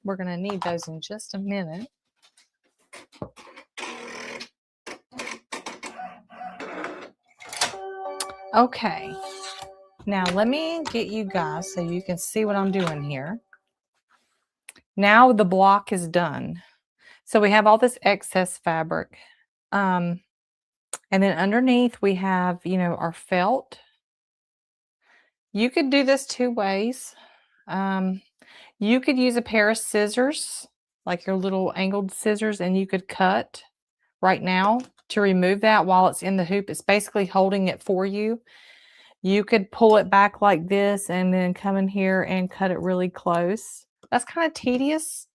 We're going to need those in just a minute. Okay, now let me get you guys so you can see what I'm doing here. Now the block is done. So we have all this excess fabric. And then underneath we have, you know, our felt. You could do this two ways. You could use a pair of scissors, like your little angled scissors, and you could cut right now to remove that while it's in the hoop. It's basically holding it for you. You could pull it back like this and then come in here and cut it really close. That's kind of tedious.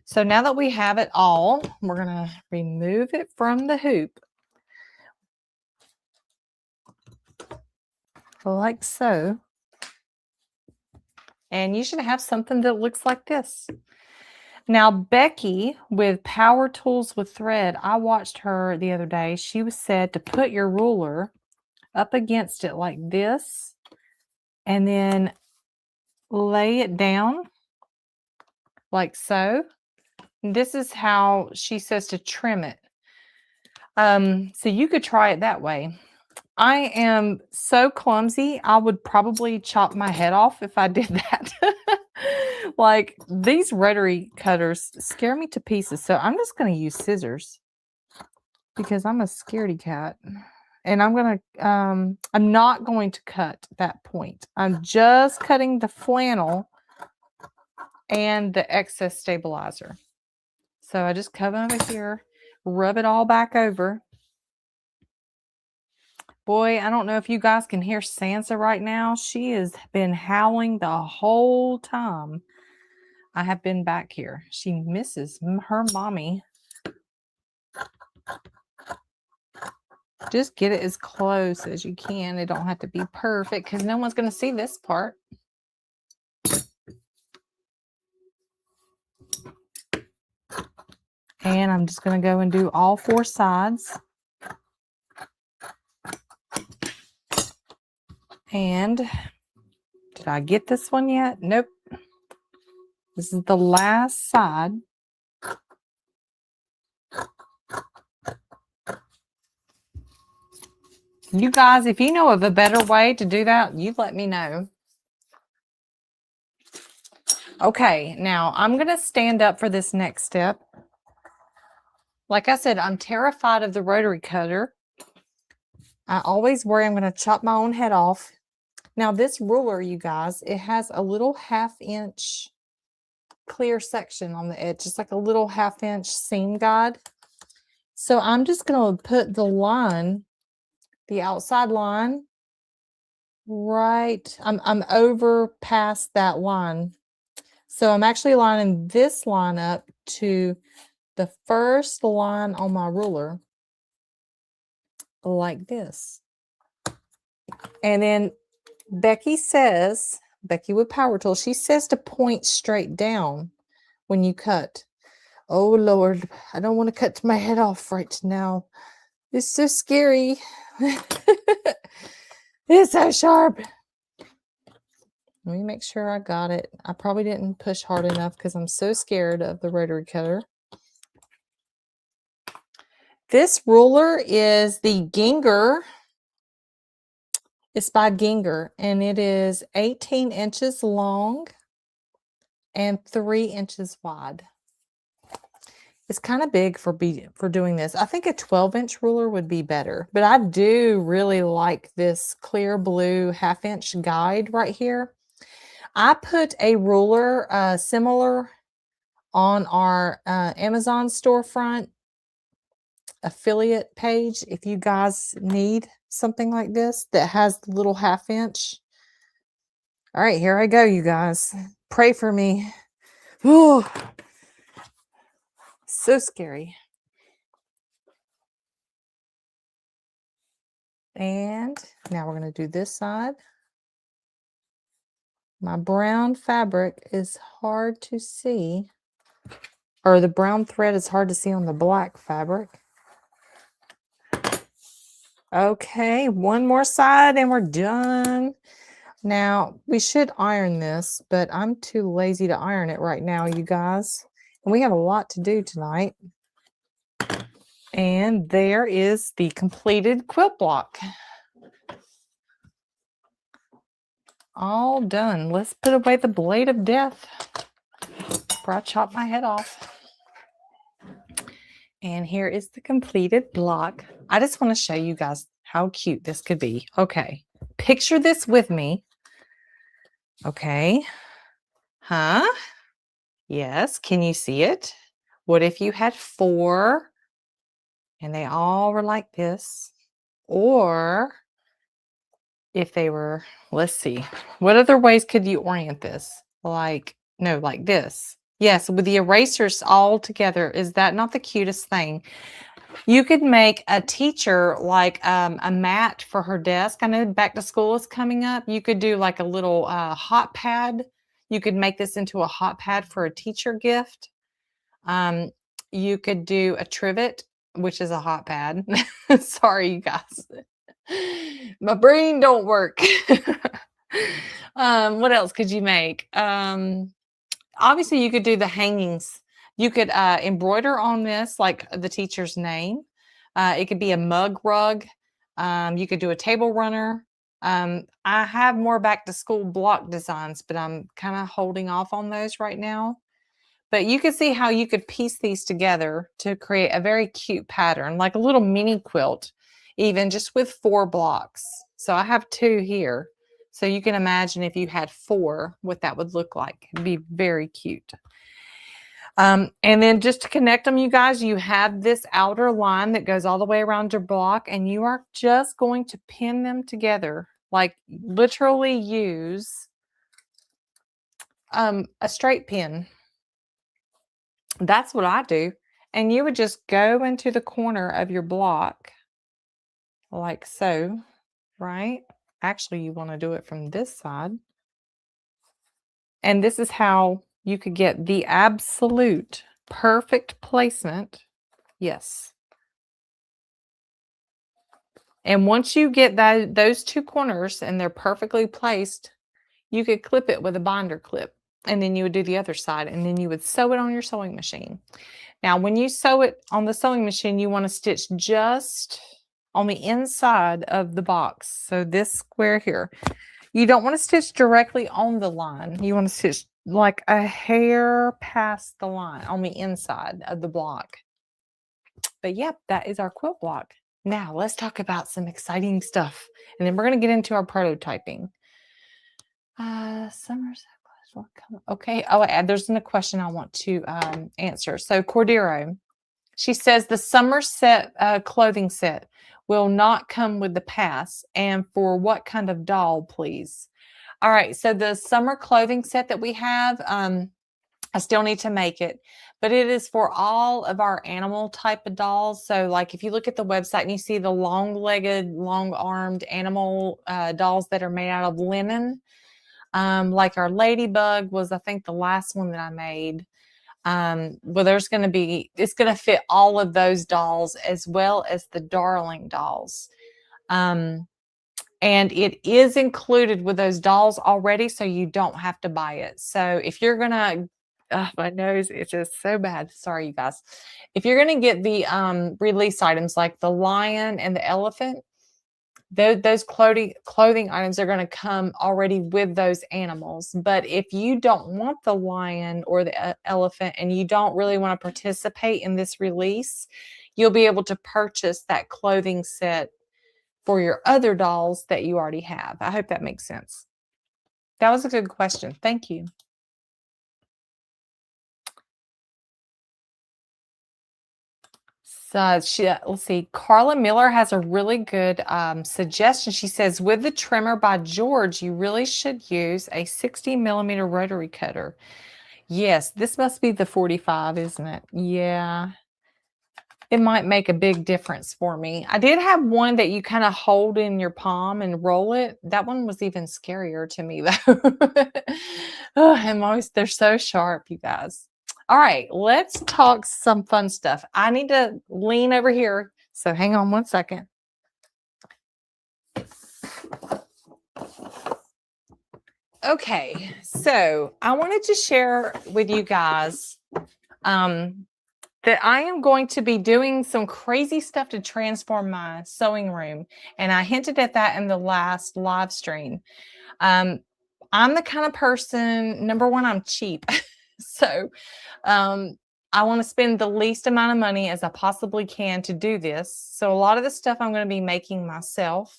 So now that we have it all, we're going to remove it from the hoop. like so. And you should have something that looks like this. Now, Becky with Power Tools with Thread, I watched her the other day. She was said to put your ruler up against it like this and then lay it down like so. And this is how she says to trim it. So you could try it that way. I am so clumsy, I would probably chop my head off if I did that. Like, these rotary cutters scare me to pieces, so I'm just going to use scissors because I'm a scaredy cat. And I'm not going to cut that point. I'm just cutting the flannel and the excess stabilizer. So I just come over here, rub it all back over. Boy, I don't know if you guys can hear Sansa right now. She has been howling the whole time I have been back here. She misses her mommy. Just get it as close as you can. It don't have to be perfect because no one's going to see this part. And I'm just going to go and do all 4 sides. And did I get this one yet? Nope. This is the last side. You guys, if you know of a better way to do that, you let me know. Okay, now I'm going to stand up for this next step. Like I said, I'm terrified of the rotary cutter. I always worry I'm going to chop my own head off. Now this ruler, you guys, it has a little 1/2 inch clear section on the edge, just like a little 1/2 inch seam guide. So I'm just going to put the line, the outside line, right. I'm over past that line. So I'm actually lining this line up to the first line on my ruler like this. And then Becky with Power Tools, she says to point straight down when you cut. Oh Lord, I don't want to cut my head off right now. It's so scary. It's so sharp. Let me make sure I got it. I probably didn't push hard enough because I'm so scared of the rotary cutter. This ruler is the Ginger. It's by Ginger, and it is 18 inches long and 3 inches wide. It's kind of big for doing this. I think a 12-inch ruler would be better, but I do really like this clear blue 1/2 inch guide right here. I put a ruler similar on our Amazon storefront affiliate page if you guys need something like this that has the little 1/2 inch. All right, here I go, you guys. Pray for me. Ooh, so scary. And now we're going to do this side. My brown fabric is hard to see, or the brown thread is hard to see on the black fabric. Okay, one more side and we're done. Now, we should iron this, but I'm too lazy to iron it right now, you guys. And we have a lot to do tonight. And there is the completed quilt block. All done. Let's put away the blade of death before I chop my head off. And here is the completed block. I just want to show you guys how cute this could be. Okay, picture this with me. Okay. Huh? Yes. Can you see it? What if you had 4 and they all were like this? Or if they were, let's see, what other ways could you orient this? Like, no, like this. Yes, with the erasers all together. Is that not the cutest thing? You could make a teacher like a mat for her desk. I know back to school is coming up. You could do like a little hot pad. You could make this into a hot pad for a teacher gift. Um, you could do a trivet, which is a hot pad. Sorry, you guys. My brain don't work. What else could you make? Obviously, you could do the hangings. You could embroider on this, like the teacher's name. It could be a mug rug. You could do a table runner. I have more back to school block designs, but I'm kind of holding off on those right now. But you can see how you could piece these together to create a very cute pattern, like a little mini quilt, even just with 4 blocks. So I have 2 here. So you can imagine if you had 4, what that would look like. It'd be very cute. And then just to connect them, you guys, you have this outer line that goes all the way around your block, and you are just going to pin them together. Like literally use a straight pin. That's what I do. And you would just go into the corner of your block like so, right? Actually, you want to do it from this side. And this is how you could get the absolute perfect placement. Yes. And once you get those 2 corners and they're perfectly placed, you could clip it with a binder clip. And then you would do the other side, and then you would sew it on your sewing machine. Now, when you sew it on the sewing machine, you want to stitch just on the inside of the box. So this square here. You don't want to stitch directly on the line. You want to stitch like a hair past the line on the inside of the block. But yep, that is our quilt block. Now, let's talk about some exciting stuff. And then we're going to get into our prototyping. Okay. Oh, there's a question I want to answer. So Cordero, she says the summer set clothing set will not come with the pass, and for what kind of doll, please? All right. So the summer clothing set that we have, I still need to make it, but it is for all of our animal type of dolls. So like if you look at the website and you see the long-legged, long-armed animal dolls that are made out of linen, like our ladybug was, I think, the last one that I made. Well, it's going to fit all of those dolls as well as the darling dolls. And it is included with those dolls already, so you don't have to buy it. So if you're going to, my nose is just so bad. Sorry, you guys. If you're going to get the release items like the lion and the elephant, those clothing items are going to come already with those animals. But if you don't want the lion or the elephant and you don't really want to participate in this release, you'll be able to purchase that clothing set for your other dolls that you already have. I hope that makes sense. That was a good question. Thank you. So let's see. Carla Miller has a really good suggestion. She says, with the trimmer by George, you really should use a 60mm rotary cutter. Yes, this must be the 45, isn't it? Yeah. It might make a big difference for me. I did have one that you kind of hold in your palm and roll it. That one was even scarier to me, though. They're so sharp, you guys. All right, let's talk some fun stuff. I need to lean over here, so hang on one second. Okay, so I wanted to share with you guys that I am going to be doing some crazy stuff to transform my sewing room, and I hinted at that in the last live stream. I'm the kind of person, number one, I'm cheap. So I want to spend the least amount of money as I possibly can to do this. So a lot of the stuff I'm going to be making myself,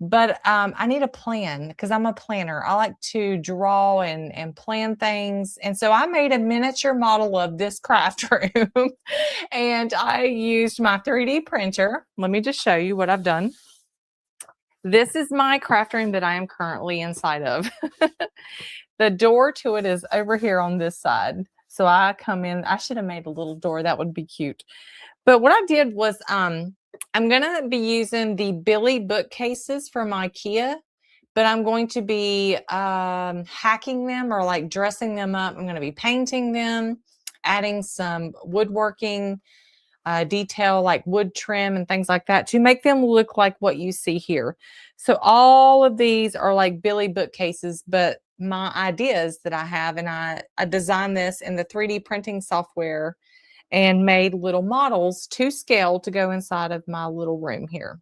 but I need a plan because I'm a planner. I like to draw and plan things. And so I made a miniature model of this craft room and I used my 3D printer. Let me just show you what I've done. This is my craft room that I am currently inside of. The door to it is over here on this side. So I come in, I should have made a little door. That would be cute. But what I did was, I'm gonna be using the Billy bookcases from IKEA, but I'm going to be hacking them or like dressing them up. I'm gonna be painting them, adding some woodworking detail like wood trim and things like that to make them look like what you see here. So all of these are like Billy bookcases, but my ideas that I have, and I designed this in the 3D printing software and made little models to scale to go inside of my little room here.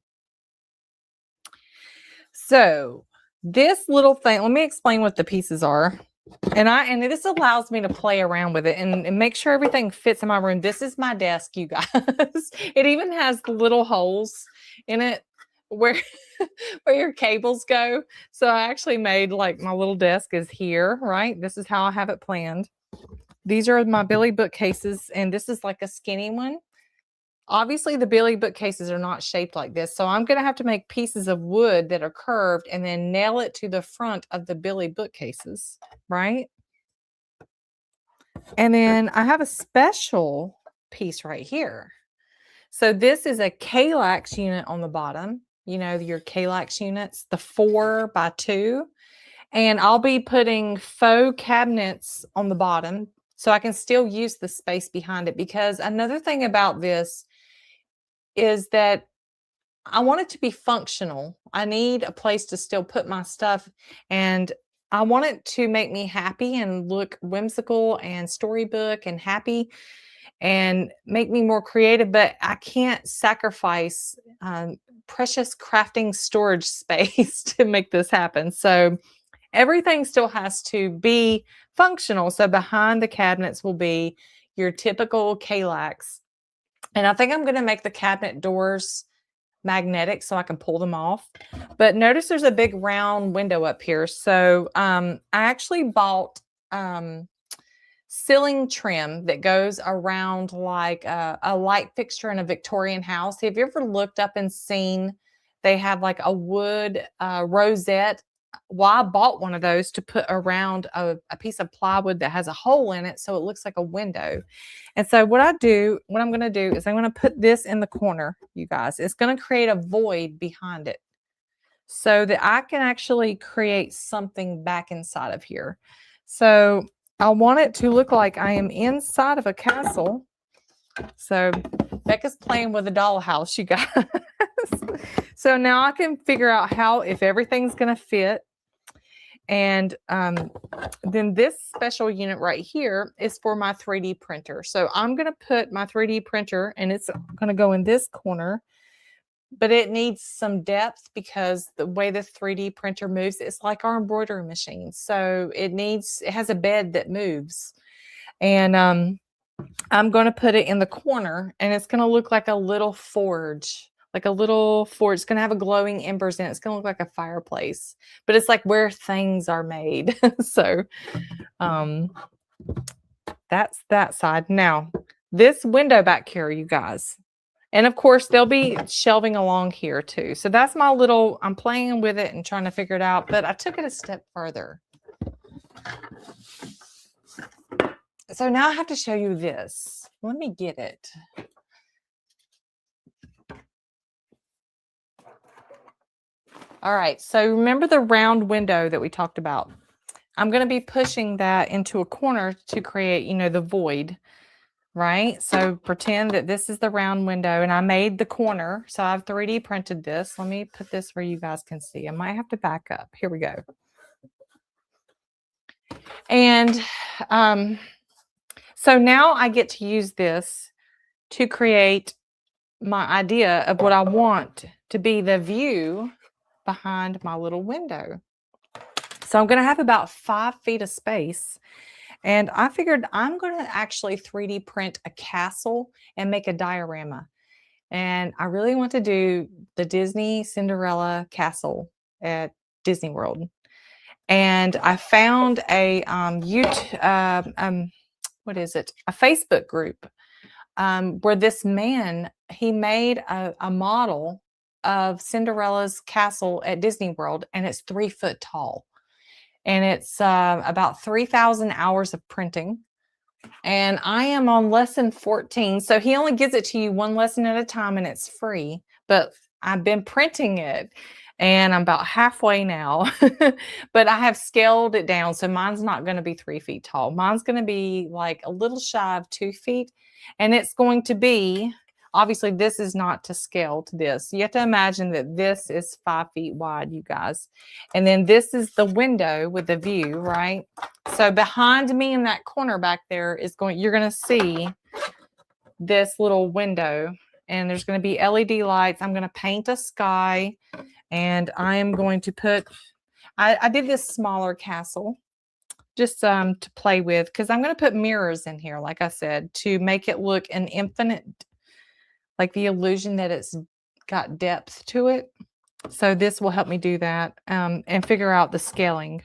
So this little thing, let me explain what the pieces are. And this allows me to play around with it and make sure everything fits in my room. This is my desk, you guys. It even has the little holes in it where where your cables go. So I actually made like my little desk is here, right? This is how I have it planned. These are my Billy bookcases, and this is like a skinny one. Obviously, the Billy bookcases are not shaped like this, so I'm going to have to make pieces of wood that are curved and then nail it to the front of the Billy bookcases, right? And then I have a special piece right here. So this is a Kallax unit on the bottom. You know, your Kallax units, the 4x2. And I'll be putting faux cabinets on the bottom so I can still use the space behind it. Because another thing about this is that I want it to be functional. I need a place to still put my stuff, and I want it to make me happy and look whimsical and storybook and happy and make me more creative, but I can't sacrifice precious crafting storage space to make this happen. So everything still has to be functional. So behind the cabinets will be your typical Kallax. And I think I'm going to make the cabinet doors magnetic so I can pull them off. But notice there's a big round window up here. So I actually bought ceiling trim that goes around like a light fixture in a Victorian house. Have you ever looked up and seen they have like a wood rosette? Well, I bought one of those to put around a piece of plywood that has a hole in it so it looks like a window. And so what I'm going to do is I'm going to put this in the corner, you guys. It's going to create a void behind it so that I can actually create something back inside of here. So I want it to look like I am inside of a castle. So Becca's playing with a dollhouse, you guys. So now I can figure out if everything's going to fit. And then this special unit right here is for my 3D printer. So I'm going to put my 3D printer, and it's going to go in this corner, but it needs some depth because the way the 3D printer moves, it's like our embroidery machine. So it has a bed that moves. And I'm going to put it in the corner, and it's going to look like a little forge. Like a little forge. It's going to have a glowing embers in it. It's going to look like a fireplace, but it's like where things are made. So that's that side. Now, this window back here, you guys. And of course, there'll be shelving along here too. So that's my little, I'm playing with it and trying to figure it out, but I took it a step further. So now I have to show you this. Let me get it. All right, so remember the round window that we talked about? I'm going to be pushing that into a corner to create, you know, the void, right? So pretend that this is the round window, and I made the corner. So I've 3D printed this. Let me put this where you guys can see. I might have to back up. Here we go. And so now I get to use this to create my idea of what I want to be the view behind my little window. So I'm going to have about 5 feet of space. And I figured I'm going to actually 3D print a castle and make a diorama. And I really want to do the Disney Cinderella castle at Disney World. And I found a a Facebook group where this man, he made a model of Cinderella's castle at Disney World, and it's 3 foot tall. And it's about 3,000 hours of printing. And I am on lesson 14. So he only gives it to you one lesson at a time and it's free. But I've been printing it and I'm about halfway now. But I have scaled it down. So mine's not going to be 3 feet tall. Mine's going to be like a little shy of 2 feet. And it's going to be, obviously, this is not to scale to this. You have to imagine that this is 5 feet wide, you guys. And then this is the window with the view, right? So behind me in that corner back there is you're going to see this little window and there's going to be LED lights. I'm going to paint a sky and I am going to put, I did this smaller castle just to play with because I'm going to put mirrors in here, like I said, to make it look an infinite, like the illusion that it's got depth to it. So this will help me do that and figure out the scaling.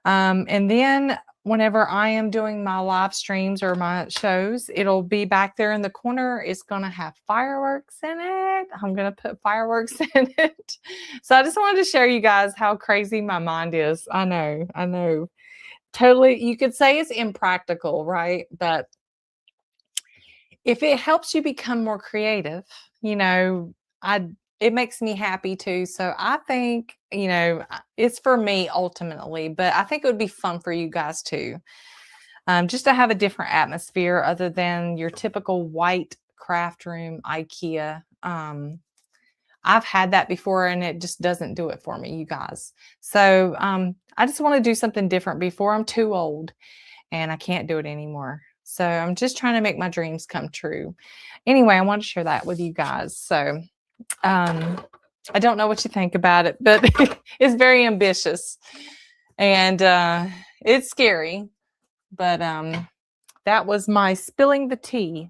And then whenever I am doing my live streams or my shows, it'll be back there in the corner. It's going to have fireworks in it. I'm going to put fireworks in it. So I just wanted to share you guys how crazy my mind is. I know. Totally. You could say it's impractical, right? But if it helps you become more creative, it makes me happy too. So I think, it's for me ultimately, but I think it would be fun for you guys too. Just to have a different atmosphere other than your typical white craft room IKEA. I've had that before and it just doesn't do it for me, you guys. So I just want to do something different before I'm too old and I can't do it anymore. So I'm just trying to make my dreams come true. Anyway, I want to share that with you guys. So I don't know what you think about it, but it's very ambitious and it's scary. But that was my spilling the tea.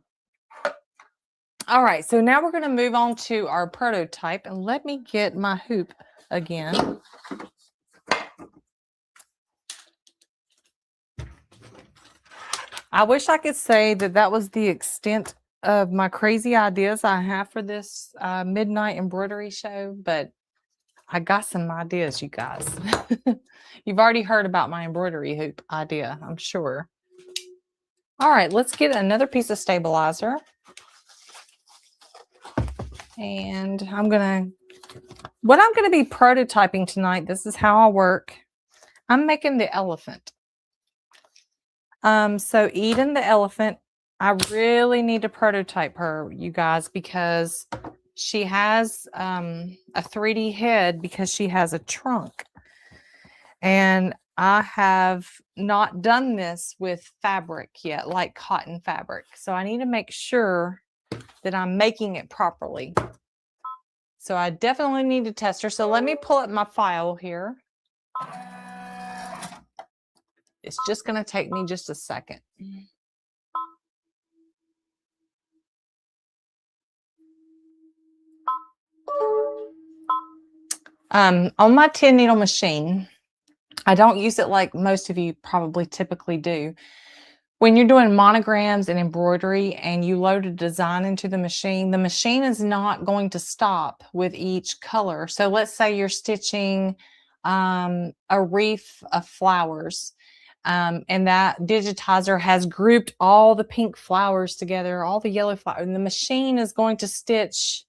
All right, so now we're going to move on to our prototype and let me get my hoop again. I wish I could say that that was the extent of my crazy ideas I have for this midnight embroidery show, but I got some ideas, you guys. You've already heard about my embroidery hoop idea, I'm sure. All right, let's get another piece of stabilizer. And what I'm going to be prototyping tonight, this is how I work. I'm making the elephant. So Eden the elephant, I really need to prototype her, you guys, because she has a 3D head because she has a trunk. And I have not done this with fabric yet, like cotton fabric. So I need to make sure that I'm making it properly. So I definitely need to test her. So let me pull up my file here. It's just going to take me just a second. On my 10 needle machine, I don't use it like most of you probably typically do. When you're doing monograms and embroidery and you load a design into the machine is not going to stop with each color. So let's say you're stitching a wreath of flowers and that digitizer has grouped all the pink flowers together, all the yellow flowers, and the machine is going to stitch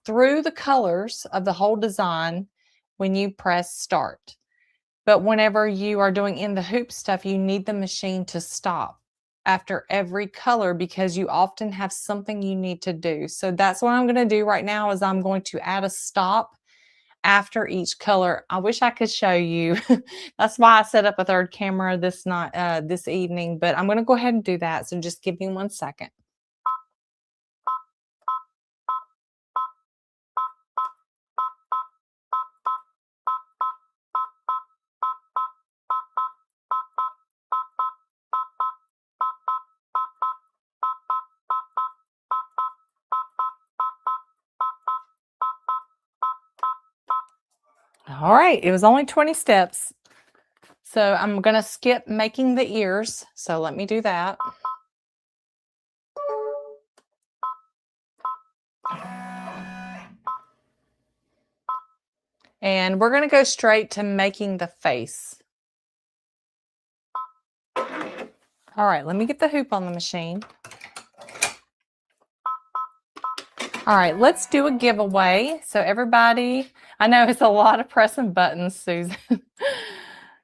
through the colors of the whole design when you press start. But whenever you are doing in the hoop stuff, you need the machine to stop after every color because you often have something you need to do. So that's what I'm going to do right now is I'm going to add a stop after each color. I wish I could show you. That's why I set up a third camera this evening, but I'm going to go ahead and do that. So just give me 1 second. All right, it was only 20 steps. So I'm going to skip making the ears. So let me do that. And we're going to go straight to making the face. All right, let me get the hoop on the machine. All right, let's do a giveaway. So everybody, I know it's a lot of pressing buttons, Susan.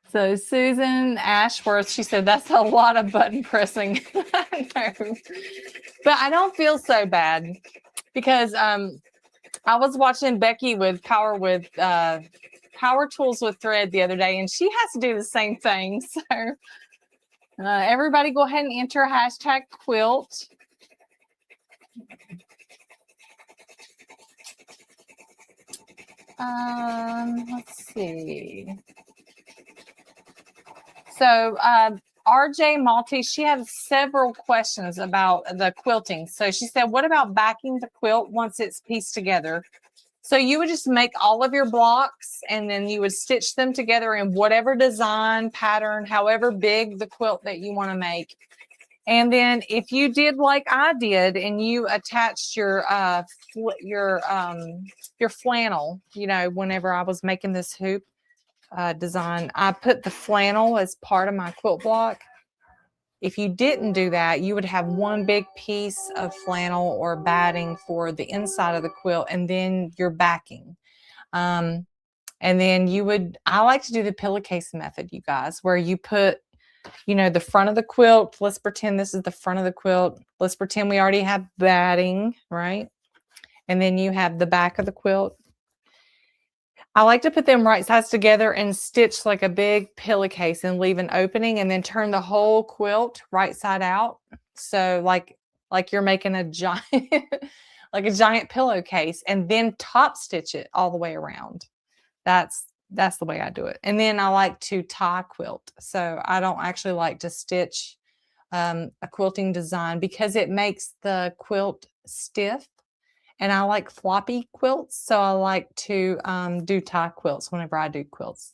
So Susan Ashworth, she said, that's a lot of button pressing. I know. But I don't feel so bad because I was watching Becky with Power Tools with Thread the other day, and she has to do the same thing. So everybody go ahead and enter hashtag quilt. Let's see. So RJ Maltese, she had several questions about the quilting. So she said, what about backing the quilt once it's pieced together? So you would just make all of your blocks and then you would stitch them together in whatever design, pattern, however big the quilt that you want to make. And then if you did like I did and you attached your flannel, you know, whenever I was making this hoop design, I put the flannel as part of my quilt block. If you didn't do that, you would have one big piece of flannel or batting for the inside of the quilt and then your backing. And then you would, I like to do the pillowcase method, you guys, where you put, you know, the front of the quilt. Let's pretend this is the front of the quilt. Let's pretend we already have batting, right? And then you have the back of the quilt. I like to put them right sides together and stitch like a big pillowcase and leave an opening and then turn the whole quilt right side out. So like you're making a giant, like a giant pillowcase, and then top stitch it all the way around. That's the way I do it. And then I like to tie quilt. So I don't actually like to stitch a quilting design because it makes the quilt stiff. And I like floppy quilts, so I like to do tie quilts whenever I do quilts.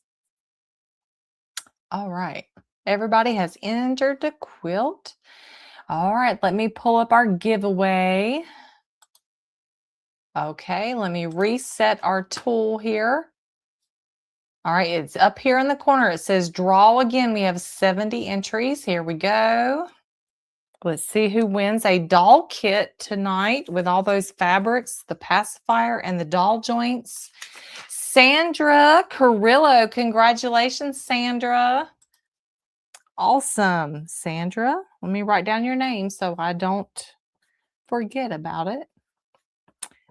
All right. Everybody has entered the quilt. All right, let me pull up our giveaway. Okay, let me reset our tool here. All right, it's up here in the corner. It says draw again. We have 70 entries. Here we go. Let's see who wins a doll kit tonight with all those fabrics, the pacifier and the doll joints. Sandra Carrillo. Congratulations, Sandra. Awesome, Sandra. Let me write down your name so I don't forget about it.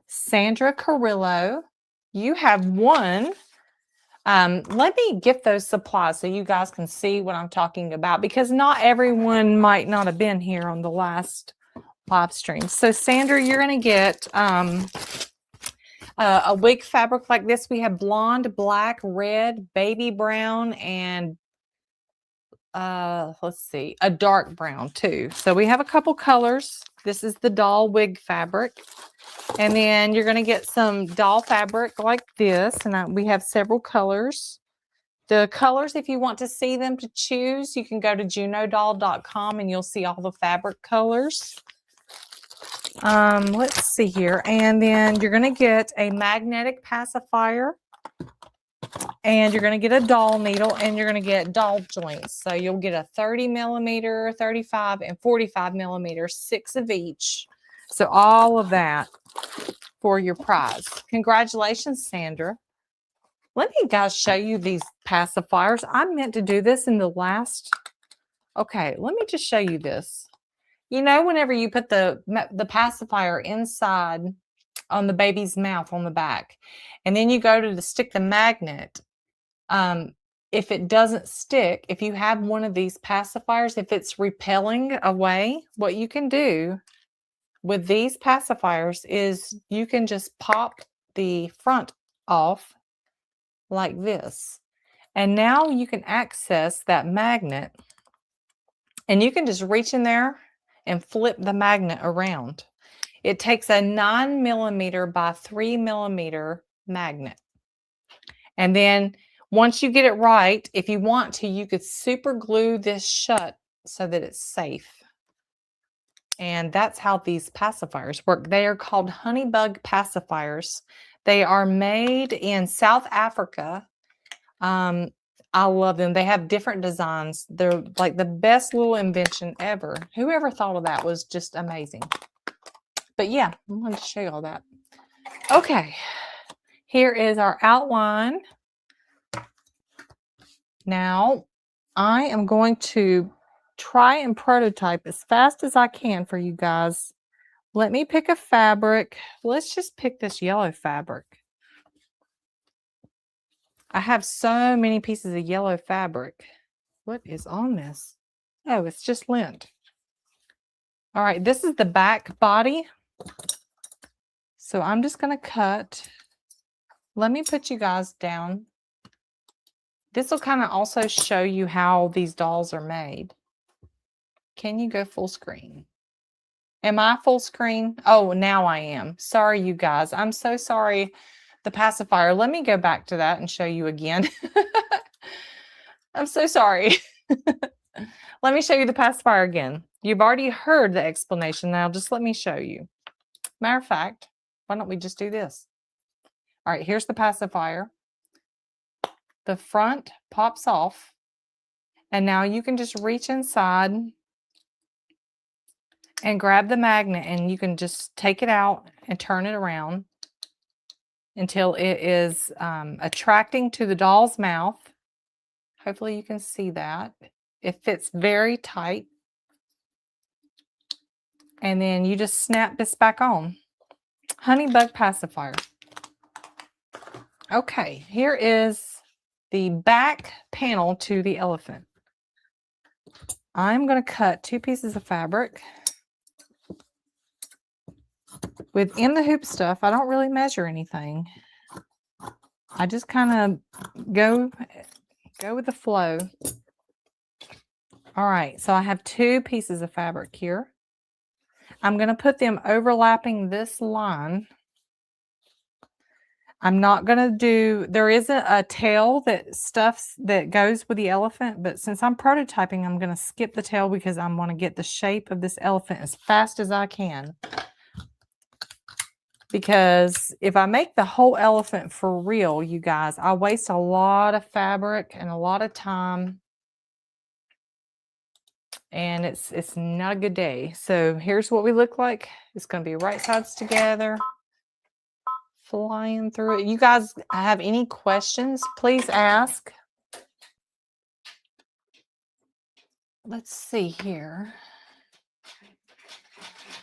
Sandra Carrillo, you have won. Let me get those supplies so you guys can see what I'm talking about, because not everyone might not have been here on the last live stream. So Sandra, you're going to get a wig fabric like this. We have blonde, black, red, baby brown, and let's see, a dark brown too. So we have a couple colors. This is the doll wig fabric. And then you're going to get some doll fabric like this. And we have several colors. The colors, if you want to see them to choose, you can go to junodoll.com and you'll see all the fabric colors. Let's see here. And then you're going to get a magnetic pacifier. And you're going to get a doll needle, and you're going to get doll joints. So you'll get a 30 millimeter, 35, and 45 millimeter, 6 of each. So all of that for your prize. Congratulations, Sandra. Let me, guys, show you these pacifiers. I meant to do this in the last. Okay, let me just show you this. You know, whenever you put the pacifier inside on the baby's mouth on the back, and then you go to stick the magnet, if it doesn't stick, if you have one of these pacifiers, if it's repelling away, what you can do with these pacifiers is you can just pop the front off like this. And now you can access that magnet, and you can just reach in there and flip the magnet around. It takes a 9 millimeter by 3 millimeter magnet. And then once you get it right, if you want to, you could super glue this shut so that it's safe. And that's how these pacifiers work. They are called Honeybug pacifiers. They are made in South Africa. I love them. They have different designs. They're like the best little invention ever. Whoever thought of that was just amazing. But yeah, I wanted to show you all that. Okay, here is our outline. Now, I am going to try and prototype as fast as I can for you guys. Let me pick a fabric. Let's just pick this yellow fabric. I have so many pieces of yellow fabric. What is on this? Oh, it's just lint. All right, this is the back body. So I'm just going to cut. Let me put you guys down. This will kind of also show you how these dolls are made. Can you go full screen? Am I full screen? Oh, now I am. Sorry, you guys. I'm so sorry. The pacifier. Let me go back to that and show you again. I'm so sorry. Let me show you the pacifier again. You've already heard the explanation. Now just let me show you. Matter of fact, why don't we just do this? All right, here's the pacifier. The front pops off. And now you can just reach inside and grab the magnet, and you can just take it out and turn it around until it is attracting to the doll's mouth. Hopefully you can see that. It fits very tight. And then you just snap this back on. Honey bug pacifier. Okay, here is the back panel to the elephant. I'm going to cut 2 pieces of fabric. Within the hoop stuff, I don't really measure anything. I just kind of go with the flow. All right, so I have 2 pieces of fabric here. I'm going to put them overlapping this line. I'm not going to do, there is a tail that goes with the elephant, but since I'm prototyping, I'm going to skip the tail because I want to get the shape of this elephant as fast as I can. Because if I make the whole elephant for real, you guys, I waste a lot of fabric and a lot of time. And it's not a good day. So here's what we look like. It's going to be right sides together. Flying through it. You guys have any questions, please ask. Let's see here.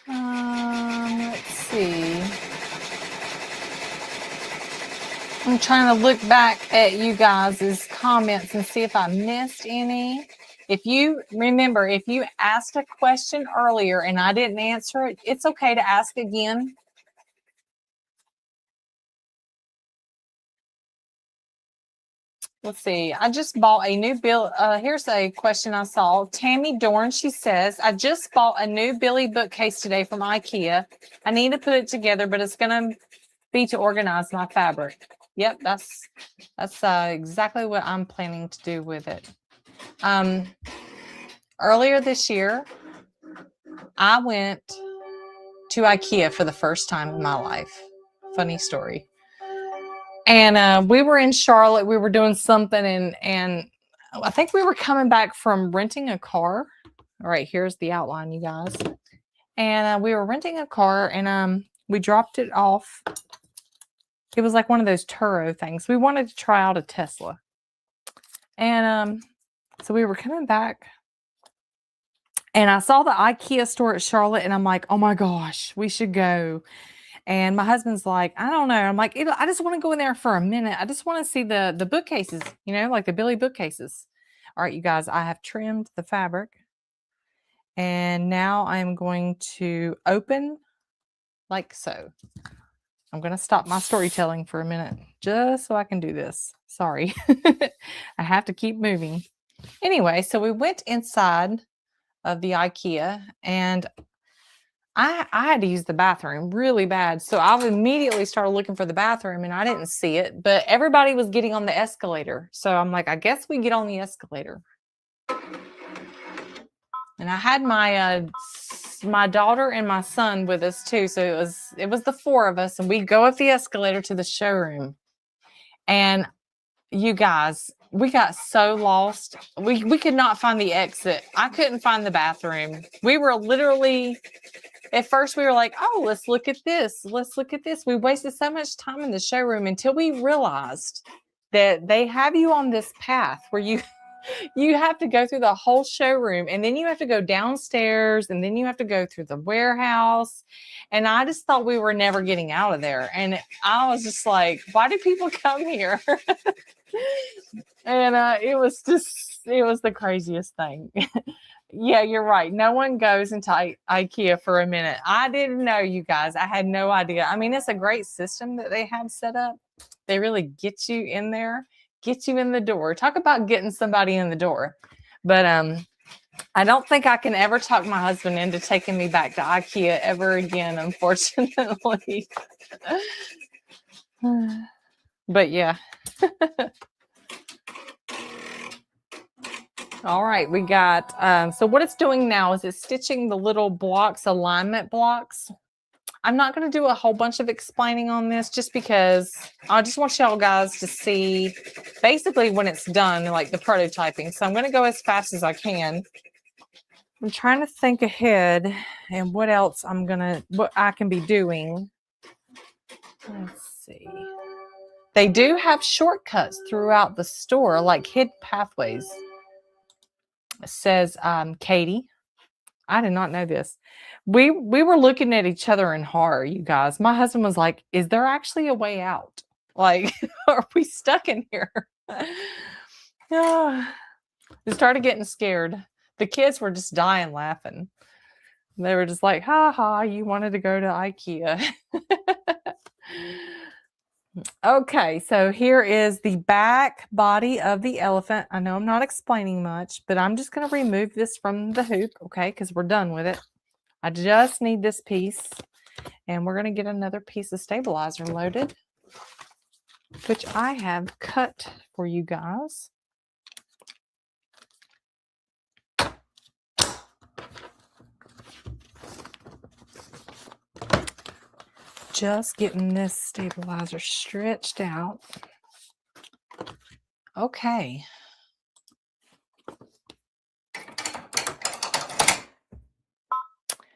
Let's see. I'm trying to look back at you guys' comments and see if I missed any. If you remember, if you asked a question earlier and I didn't answer it, it's okay to ask again. Let's see. I just bought a new bill. Here's a question I saw. Tammy Dorn, she says, I just bought a new Billy bookcase today from IKEA. I need to put it together, but it's going to be to organize my fabric. Yep, that's exactly what I'm planning to do with it. Earlier this year, I went to IKEA for the first time in my life. Funny story. And we were in Charlotte. We were doing something, and I think we were coming back from renting a car. All right, here's the outline, you guys. And we were renting a car, and we dropped it off. It was like one of those Turo things. We wanted to try out a Tesla. And so we were coming back, and I saw the IKEA store at Charlotte, and I'm like, oh my gosh, we should go. And my husband's like, I don't know. I'm like, I just want to go in there for a minute. I just want to see the bookcases, you know, like the Billy bookcases. All right, you guys, I have trimmed the fabric. And now I'm going to open like so. I'm going to stop my storytelling for a minute just so I can do this. Sorry. I have to keep moving. Anyway, so we went inside of the IKEA, and I had to use the bathroom really bad. So I immediately started looking for the bathroom, and I didn't see it, but everybody was getting on the escalator. So I'm like, I guess we get on the escalator. And I had my daughter and my son with us too. So it was the 4 of us, and we go up the escalator to the showroom. And you guys, we got so lost. We could not find the exit. I couldn't find the bathroom. We were literally, at first we were like, oh, let's look at this. Let's look at this. We wasted so much time in the showroom until we realized that they have you on this path where you have to go through the whole showroom, and then you have to go downstairs, and then you have to go through the warehouse. And I just thought we were never getting out of there. And I was just like, why do people come here? And it was the craziest thing. Yeah, you're right. No one goes into IKEA for a minute. I didn't know, you guys. I had no idea. I mean, it's a great system that they have set up. They really get you in there, get you in the door. Talk about getting somebody in the door. But I don't think I can ever talk my husband into taking me back to IKEA ever again, unfortunately. But yeah. All right, we got, so what it's doing now is it's stitching the little blocks, alignment blocks. I'm not going to do a whole bunch of explaining on this just because I just want y'all guys to see basically when it's done, like the prototyping. So I'm going to go as fast as I can. I'm trying to think ahead and what else what I can be doing. Let's see. They do have shortcuts throughout the store, like hidden pathways. It says, Katie. I did not know this. We were looking at each other in horror, you guys. My husband was like, is there actually a way out? Like, are we stuck in here? We started getting scared. The kids were just dying laughing. They were just like, ha ha, you wanted to go to IKEA. Okay, so here is the back body of the elephant. I know I'm not explaining much, but I'm just going to remove this from the hoop, okay, because we're done with it. I just need this piece, and we're going to get another piece of stabilizer loaded, which I have cut for you guys. Just getting this stabilizer stretched out. Okay.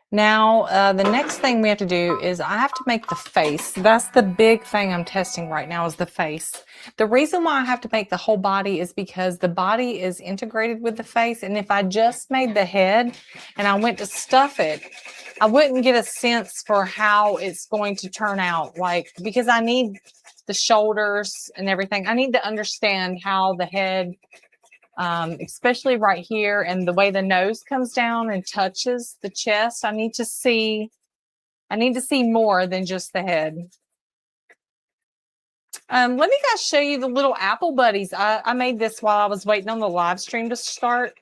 Now, the next thing we have to do is I have to make the face. That's the big thing I'm testing right now, is the face. The reason why I have to make the whole body is because the body is integrated with the face. And if I just made the head and I went to stuff it, I wouldn't get a sense for how it's going to turn out. Like, because I need the shoulders and everything. I need to understand how the head, especially right here, and the way the nose comes down and touches the chest. I need to see more than just the head. Let me guys show you the little apple buddies. I made this while I was waiting on the live stream to start.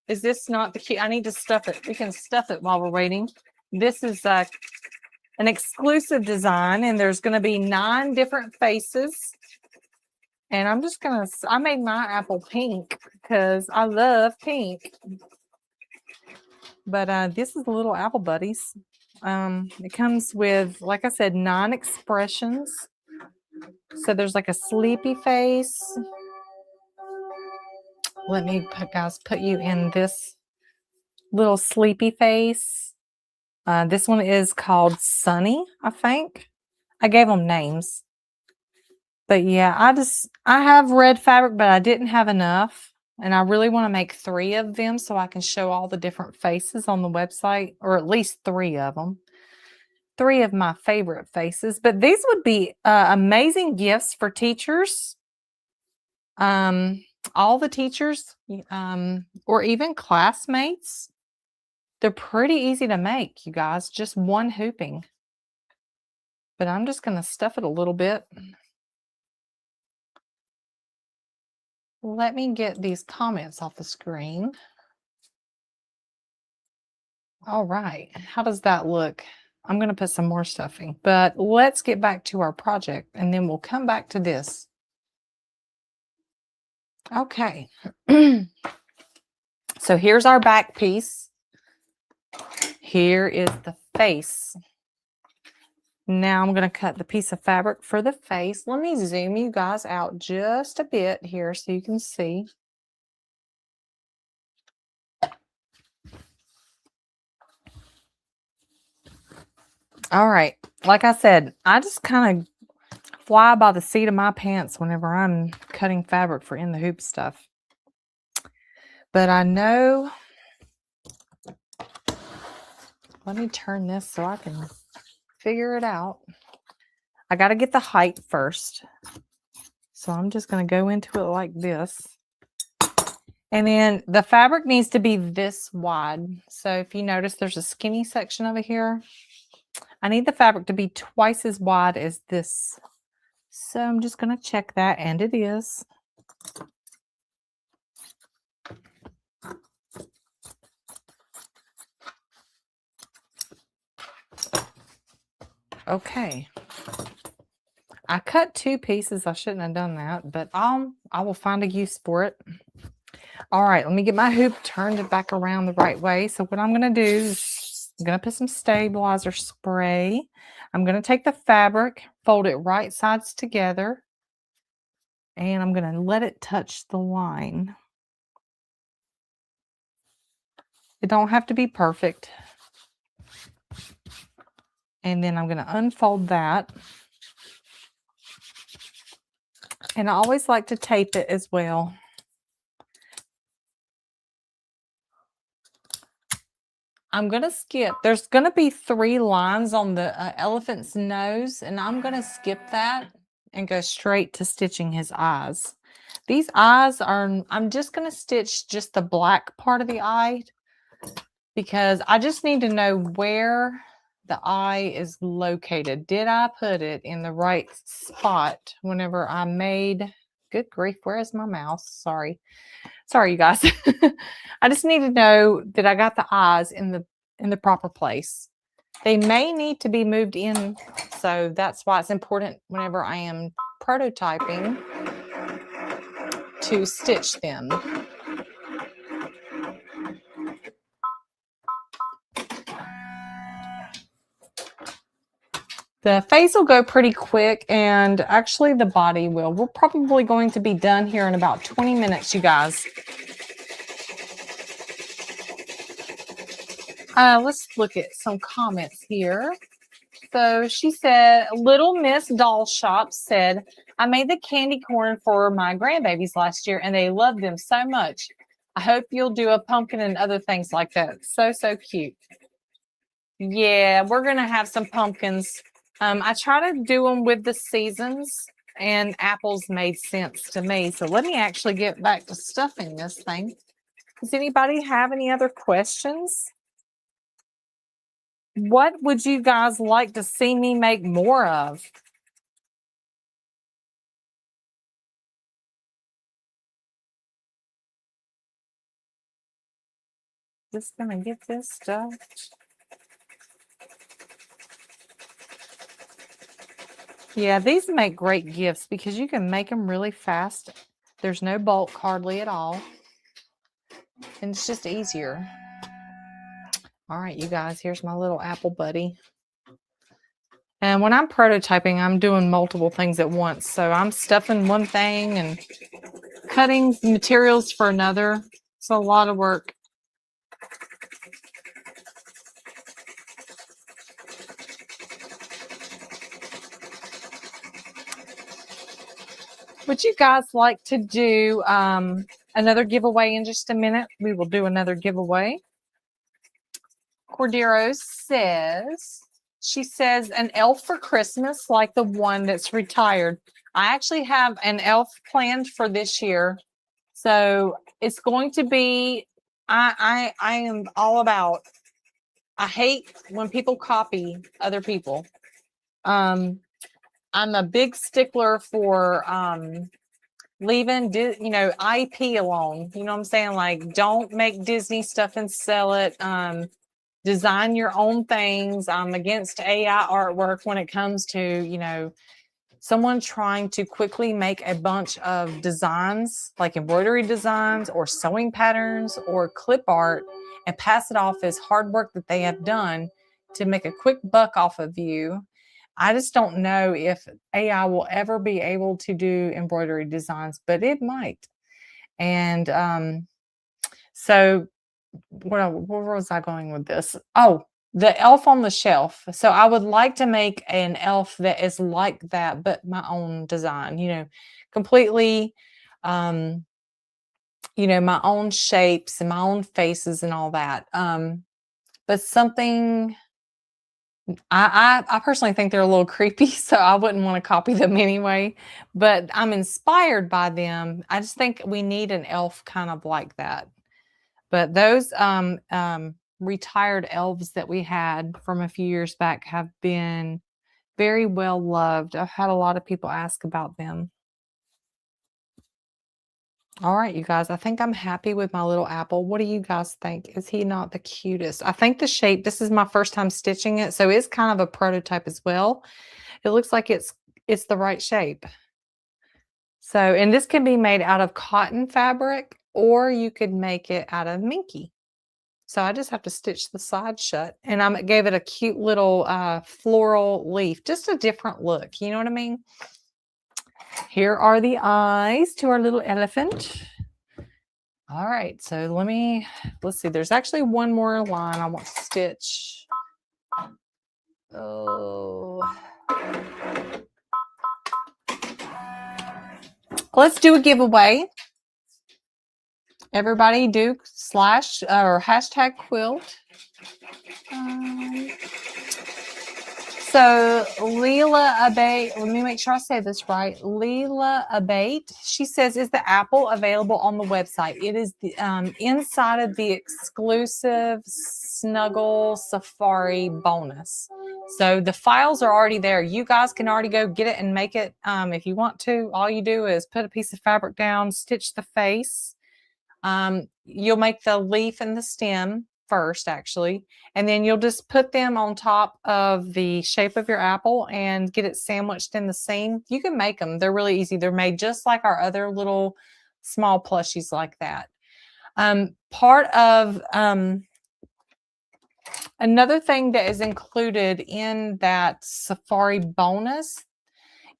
Is this not the cute? I need to stuff it. We can stuff it while we're waiting. This is an exclusive design, and there's going to be 9 different faces. And I'm just going to, I made my apple pink because I love pink. But this is the little apple buddies. It comes with, like I said, 9 expressions. So there's like a sleepy face. Let me put you in this little sleepy face. This one is called Sunny, I think. I gave them names. But yeah, I have red fabric, but I didn't have enough. And I really want to make 3 of them so I can show all the different faces on the website, or at least 3 of them. 3 of my favorite faces. But these would be amazing gifts for teachers. All the teachers, or even classmates. They're pretty easy to make, you guys. Just one hooping. But I'm just going to stuff it a little bit. Let me get these comments off the screen. All right. How does that look? I'm going to put some more stuffing. But let's get back to our project, and then we'll come back to this. Okay. So here's our back piece. Here is the face. Now I'm going to cut the piece of fabric for the face. Let me zoom you guys out just a bit here so you can see. All right. Like I said, I just kind of fly by the seat of my pants whenever I'm cutting fabric for in the hoop stuff. But I know, let me turn this so I can figure it out. I got to get the height first. So I'm just going to go into it like this. And then the fabric needs to be this wide. So if you notice, there's a skinny section over here. I need the fabric to be twice as wide as this. So I'm just going to check that, and it is. Okay. I cut 2 pieces. I shouldn't have done that, but I will find a use for it. All right, let me get my hoop turned back around the right way. So what I'm going to do is I'm going to put some stabilizer spray. I'm going to take the fabric, fold it right sides together, and I'm going to let it touch the line. It don't have to be perfect. And then I'm going to unfold that. And I always like to tape it as well. I'm going to skip. There's going to be 3 lines on the elephant's nose, and I'm going to skip that and go straight to stitching his eyes. These eyes are, I'm just going to stitch just the black part of the eye because I just need to know where the eye is located. Did I put it in the right spot whenever I made, good grief, where is my mouse? Sorry, you guys. I just need to know that I got the eyes in the proper place. They may need to be moved in, so that's why it's important whenever I am prototyping to stitch them. The face will go pretty quick, and actually the body will. We're probably going to be done here in about 20 minutes, you guys. Let's look at some comments here. So she said, Little Miss Doll Shop said, I made the candy corn for my grandbabies last year, and they loved them so much. I hope you'll do a pumpkin and other things like that. So cute. Yeah, we're going to have some pumpkins. I try to do them with the seasons, and apples made sense to me. So let me actually get back to stuffing this thing. Does anybody have any other questions? What would you guys like to see me make more of? Just going to get this stuff. Yeah, these make great gifts because you can make them really fast. There's no bulk hardly at all. And it's just easier. All right, you guys, here's my little apple buddy. And when I'm prototyping, I'm doing multiple things at once. So I'm stuffing one thing and cutting materials for another. It's a lot of work. Would you guys like to do another giveaway in just a minute? We will do another giveaway. Cordero says, she says, an elf for Christmas, like the one that's retired. I actually have an elf planned for this year. So it's going to be, I am all about, I hate when people copy other people. I'm a big stickler for leaving, IP alone. You know what I'm saying? Like, don't make Disney stuff and sell it. Design your own things. I'm against AI artwork when it comes to, someone trying to quickly make a bunch of designs, like embroidery designs or sewing patterns or clip art, and pass it off as hard work that they have done to make a quick buck off of you. I just don't know if AI will ever be able to do embroidery designs, but it might. And so where was I going with this? Oh, the elf on the shelf. So I would like to make an elf that is like that, but my own design, completely, my own shapes and my own faces and all that. But something I personally think they're a little creepy, so I wouldn't want to copy them anyway. But I'm inspired by them. I just think we need an elf kind of like that. But those retired elves that we had from a few years back have been very well loved. I've had a lot of people ask about them. All right, you guys, I think I'm happy with my little apple. What do you guys think? Is he not the cutest? I think the shape, this is my first time stitching it, so it's kind of a prototype as well. It looks like it's the right shape. So, and this can be made out of cotton fabric, or you could make it out of minky. So I just have to stitch the side shut, and I gave it a cute little floral leaf, just a different look. You know what I mean? Here are the eyes to our little elephant. All right, so let's see. There's actually one more line I want to stitch. Oh. Let's do a giveaway. Everybody do / or hashtag quilt. So Leela Abate, let me make sure I say this right. Leela Abate, she says, is the apple available on the website? It is the, inside of the exclusive Snuggle Safari bonus. So the files are already there. You guys can already go get it and make it if you want to. All you do is put a piece of fabric down, stitch the face. You'll make the leaf and the stem first, actually, and then you'll just put them on top of the shape of your apple and get it sandwiched in the seam. You can make them. They're really easy. They're made just like our other little small plushies like that. Part of another thing that is included in that Safari bonus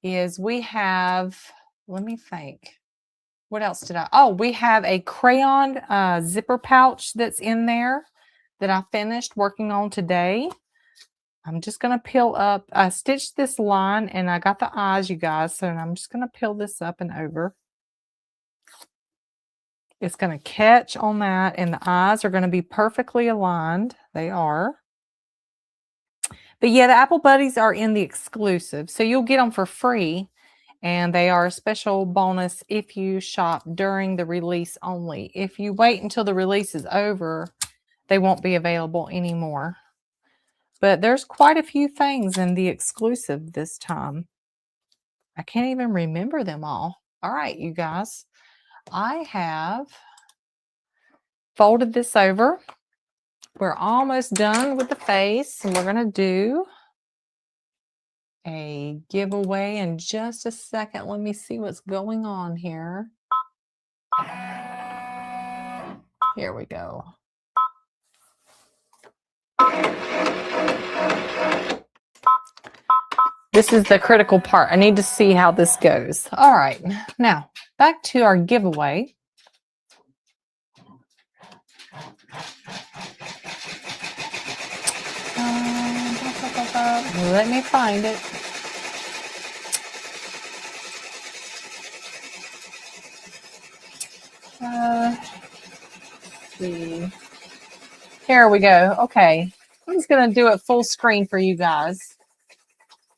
is we have, let me think. What else did I? Oh, we have a crayon zipper pouch that's in there that I finished working on today. I'm just going to peel up. I stitched this line and I got the eyes, you guys. So I'm just going to peel this up and over. It's going to catch on that, and the eyes are going to be perfectly aligned. They are. But yeah, the Apple Buddies are in the exclusive. So you'll get them for free. And they are a special bonus if you shop during the release only. If you wait until the release is over, they won't be available anymore. But there's quite a few things in the exclusive this time. I can't even remember them all. All right, you guys. I have folded this over. We're almost done with the face, and we're going to do a giveaway in just a second. Let me see what's going on here. Here we go. This is the critical part. I need to see how this goes. All right, now back to our giveaway. Let me find it. See. Here we go. Okay. I'm just going to do it full screen for you guys.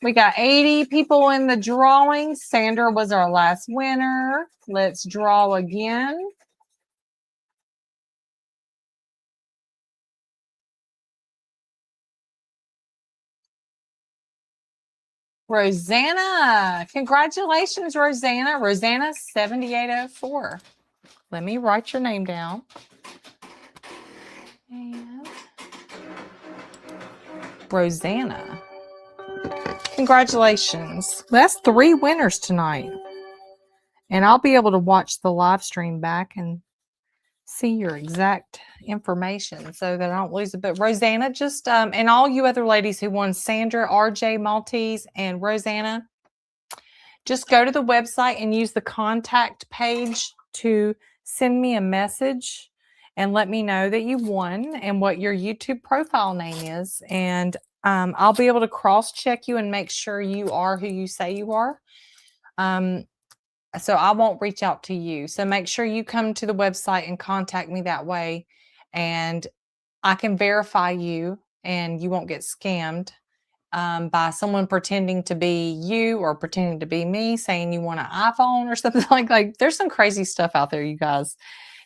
We got 80 people in the drawing. Sandra was our last winner. Let's draw again. Rosanna. Congratulations, Rosanna. Rosanna 7804. Let me write your name down. And Rosanna. Congratulations. That's 3 winners tonight. And I'll be able to watch the live stream back and see your exact information so that I don't lose it. But Rosanna, just and all you other ladies who won, Sandra, RJ, Maltese, and Rosanna, just go to the website and use the contact page to send me a message and let me know that you won and what your YouTube profile name is. And I'll be able to cross-check you and make sure you are who you say you are. So I won't reach out to you. So make sure you come to the website and contact me that way, and I can verify you and you won't get scammed by someone pretending to be you or pretending to be me, saying you want an iPhone or something like there's some crazy stuff out there, you guys.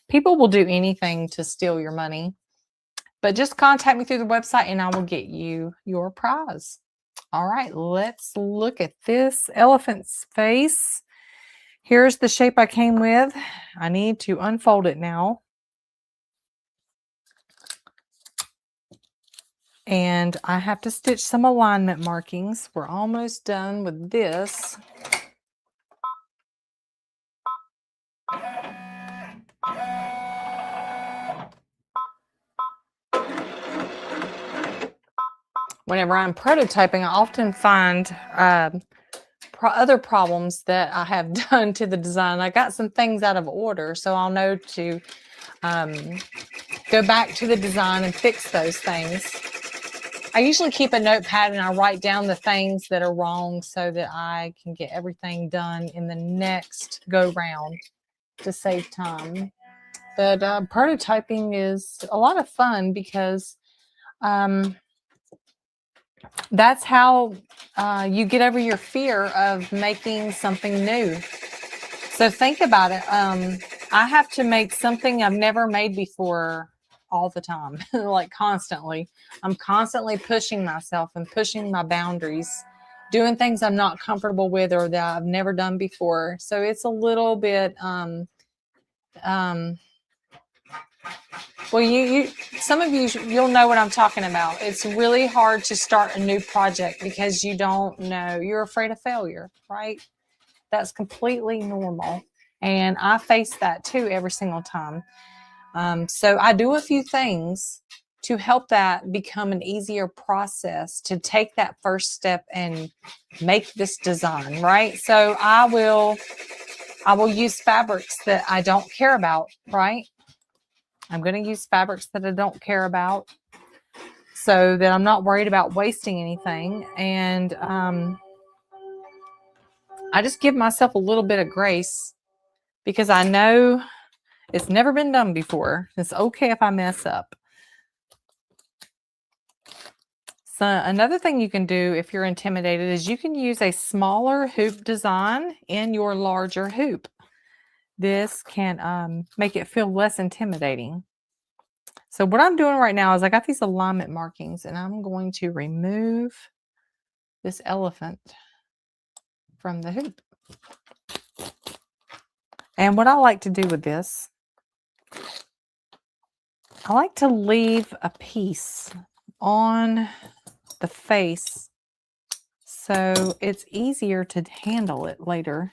People will do anything to steal your money. But just contact me through the website and I will get you your prize. All right, let's look at this elephant's face. Here's the shape I came with. I need to unfold it now. And I have to stitch some alignment markings. We're almost done with this. Whenever I'm prototyping, I often find other problems that I have done to the design. I got some things out of order, so I'll know to go back to the design and fix those things. I usually keep a notepad and I write down the things that are wrong so that I can get everything done in the next go round to save time. But prototyping is a lot of fun because that's how you get over your fear of making something new. So think about it. I have to make something I've never made before all the time, like constantly. I'm constantly pushing myself and pushing my boundaries, doing things I'm not comfortable with or that I've never done before. So it's a little bit, well, some of you'll know what I'm talking about. It's really hard to start a new project because you don't know, you're afraid of failure, right? That's completely normal. And I face that too every single time. So I do a few things to help that become an easier process to take that first step and make this design, right? So I will use fabrics that I don't care about, right? I'm going to use fabrics that I don't care about so that I'm not worried about wasting anything. And I just give myself a little bit of grace because I know it's never been done before. It's okay if I mess up. So another thing you can do if you're intimidated is you can use a smaller hoop design in your larger hoop. This can make it feel less intimidating. So what I'm doing right now is I got these alignment markings and I'm going to remove this elephant from the hoop. And what I like to do with this, I like to leave a piece on the face so it's easier to handle it later.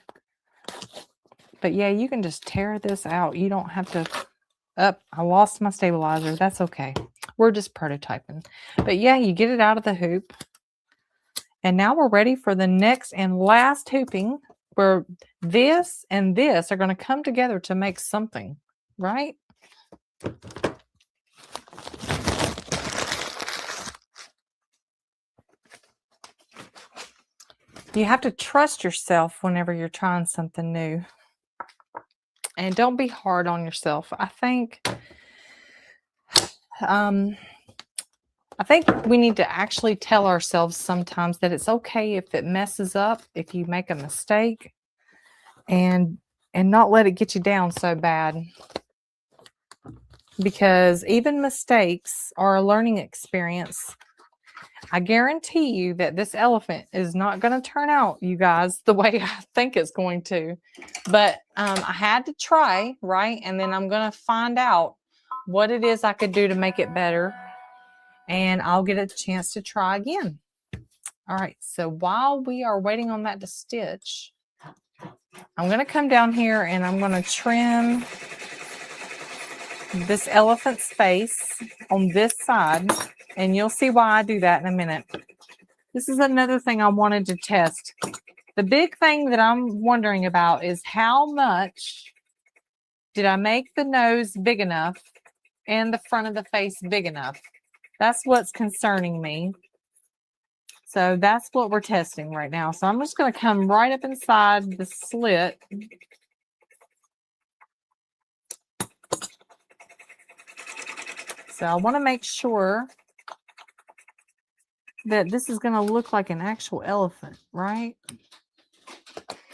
But yeah, you can just tear this out. You don't have to, I lost my stabilizer. That's okay. We're just prototyping. But yeah, you get it out of the hoop. And now we're ready for the next and last hooping where this and this are going to come together to make something, right? You have to trust yourself whenever you're trying something new. And don't be hard on yourself. I think we need to actually tell ourselves sometimes that it's okay if it messes up, if you make a mistake, and not let it get you down so bad. Because even mistakes are a learning experience. I guarantee you that this elephant is not going to turn out, you guys, the way I think it's going to. But I had to try, right? And then I'm going to find out what it is I could do to make it better. And I'll get a chance to try again. All right, so while we are waiting on that to stitch, I'm going to come down here and I'm going to trim this elephant's face on this side, and you'll see why I do that in a minute. This is another thing I wanted to test. The big thing that I'm wondering about is how much did I make the nose big enough and the front of the face big enough? That's what's concerning me. So that's what we're testing right now. So I'm just going to come right up inside the slit. So I want to make sure that this is going to look like an actual elephant, right?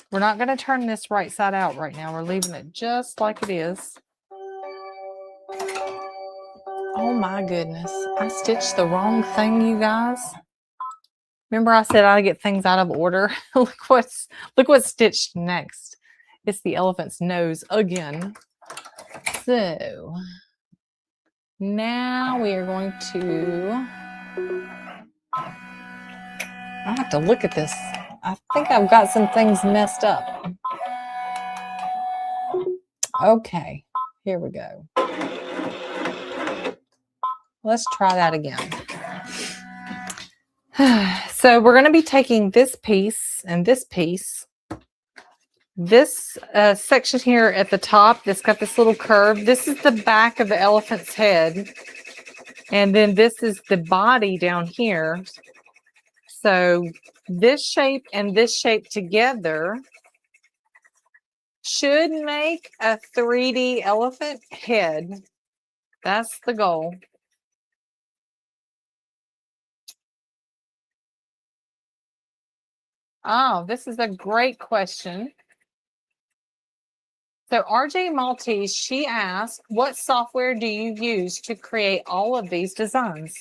We're not going to turn this right side out right now. We're leaving it just like it is. Oh my goodness. I stitched the wrong thing, you guys. Remember I said I get things out of order? look what's stitched next. It's the elephant's nose again. So now we are going to, I have to look at this. I think I've got some things messed up. Okay, here we go. Let's try that again. So we're going to be taking this piece and this piece. This section here at the top that's got this little curve. This is the back of the elephant's head. And then this is the body down here. So this shape and this shape together should make a 3D elephant head. That's the goal. Oh, this is a great question. So RJ Maltese, she asked, what software do you use to create all of these designs?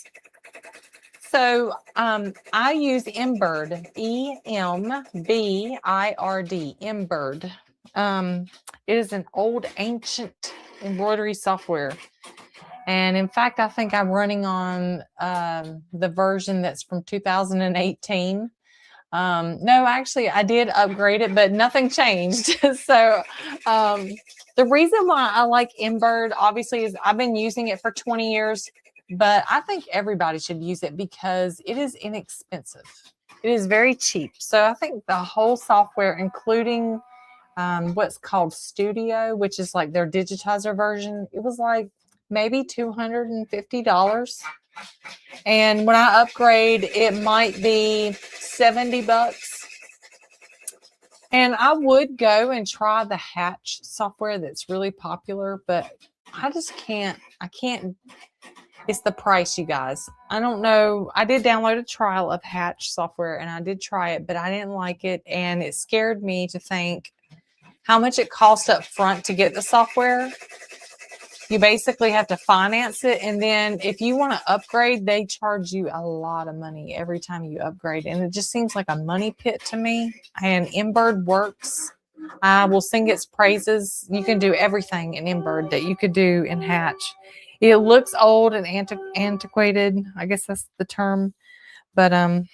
So I use Embird, E-M-B-I-R-D, Embird. It is an old ancient embroidery software. And in fact, I think I'm running on the version that's from 2018. No, actually, I did upgrade it, but nothing changed. So the reason why I like Embird, obviously, is I've been using it for 20 years, but I think everybody should use it because it is inexpensive. It is very cheap. So I think the whole software, including what's called Studio, which is like their digitizer version, it was like maybe $250. And when I upgrade, it might be $70. And I would go and try the Hatch software that's really popular, but I just can't. It's the price, you guys. I don't know. I did download a trial of Hatch software and I did try it, but I didn't like it. And it scared me to think how much it costs up front to get the software. You basically have to finance it. And then if you want to upgrade, they charge you a lot of money every time you upgrade. And it just seems like a money pit to me. And Embird works. I will sing its praises. You can do everything in Embird that you could do in Hatch. It looks old and antiquated. I guess that's the term. But to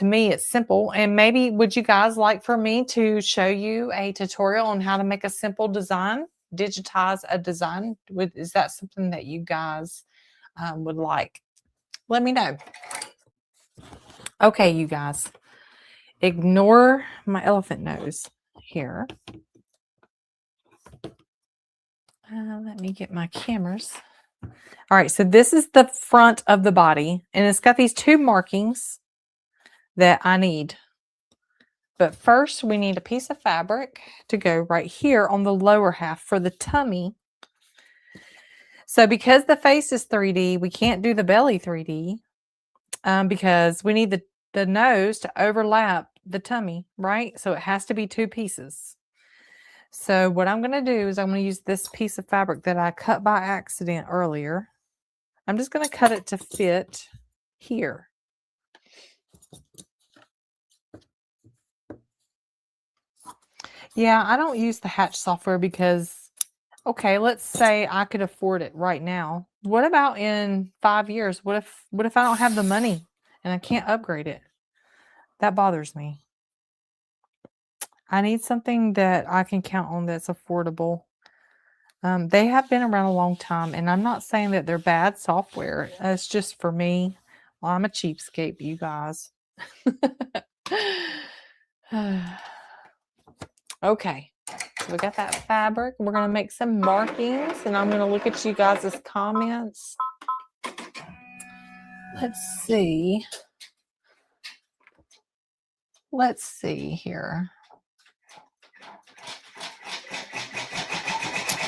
me, it's simple. And maybe would you guys like for me to show you a tutorial on how to make a simple design? Digitize a design? Is that something that you guys would like? Let me know. Okay, you guys, ignore my elephant nose here. Let me get my cameras. All right, so this is the front of the body, and it's got these two markings that I need. But first, we need a piece of fabric to go right here on the lower half for the tummy. So because the face is 3D, we can't do the belly 3D because we need the nose to overlap the tummy, right? So it has to be two pieces. So what I'm going to do is I'm going to use this piece of fabric that I cut by accident earlier. I'm just going to cut it to fit here. Yeah, I don't use the Hatch software because, okay, let's say I could afford it right now. What about in 5 years? What if I don't have the money and I can't upgrade it? That bothers me. I need something that I can count on that's affordable. They have been around a long time, and I'm not saying that they're bad software. It's just for me. Well, I'm a cheapskate, you guys. Okay, so we got that fabric. We're going to make some markings, and I'm going to look at you guys' comments. Let's see. Let's see here.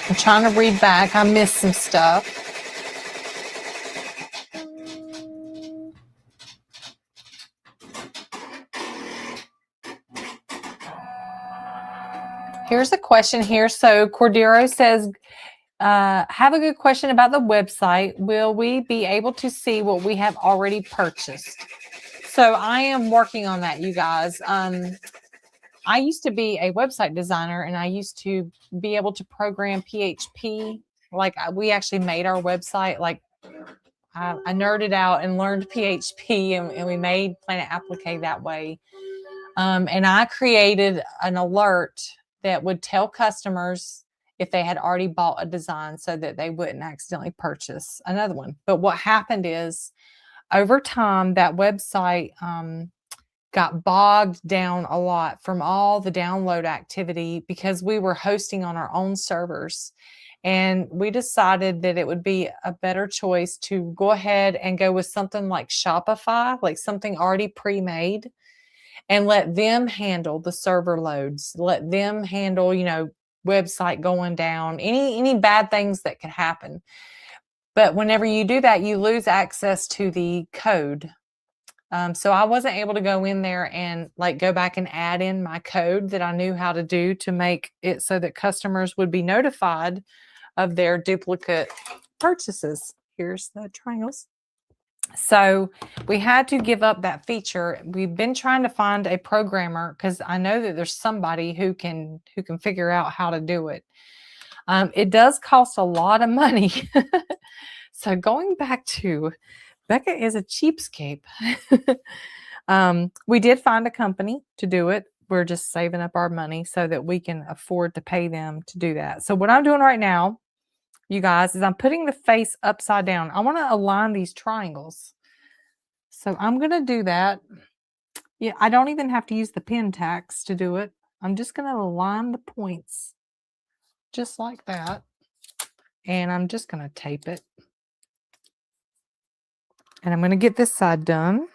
I'm trying to read back. I missed some stuff. Here's a question here. So Cordero says, have a good question about the website. Will we be able to see what we have already purchased? So I am working on that, you guys. I used to be a website designer, and I used to be able to program PHP. Like we actually made our website. Like I nerded out and learned PHP, and we made Planet Applique that way. And I created an alert that would tell customers if they had already bought a design so that they wouldn't accidentally purchase another one. But what happened is over time, that website got bogged down a lot from all the download activity because we were hosting on our own servers. And we decided that it would be a better choice to go ahead and go with something like Shopify, like something already pre-made, and let them handle the server loads, let them handle, you know, website going down, any bad things that could happen. But whenever you do that, you lose access to the code. So I wasn't able to go in there and like go back and add in my code that I knew how to do to make it so that customers would be notified of their duplicate purchases. Here's the triangles. So we had to give up that feature. We've been trying to find a programmer because I know that there's somebody who can figure out how to do it. It does cost a lot of money. So going back to Becca is a cheapskate. We did find a company to do it. We're just saving up our money so that we can afford to pay them to do that. So what I'm doing right now, you guys, is I'm putting the face upside down. I want to align these triangles. So I'm going to do that. Yeah, I don't even have to use the pin tacks to do it. I'm just going to align the points just like that. And I'm just going to tape it. And I'm going to get this side done.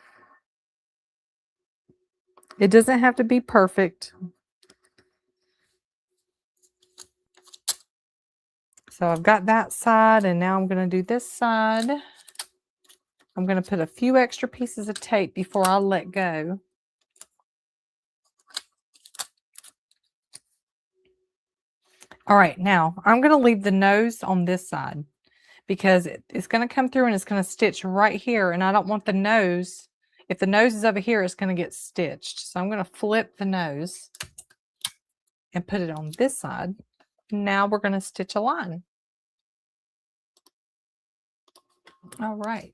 It doesn't have to be perfect. So I've got that side, and now I'm going to do this side. I'm going to put a few extra pieces of tape before I let go. All right, now I'm going to leave the nose on this side because it's going to come through and it's going to stitch right here, and I don't want the nose. If the nose is over here, it's going to get stitched. So I'm going to flip the nose and put it on this side. Now we're going to stitch a line. All right.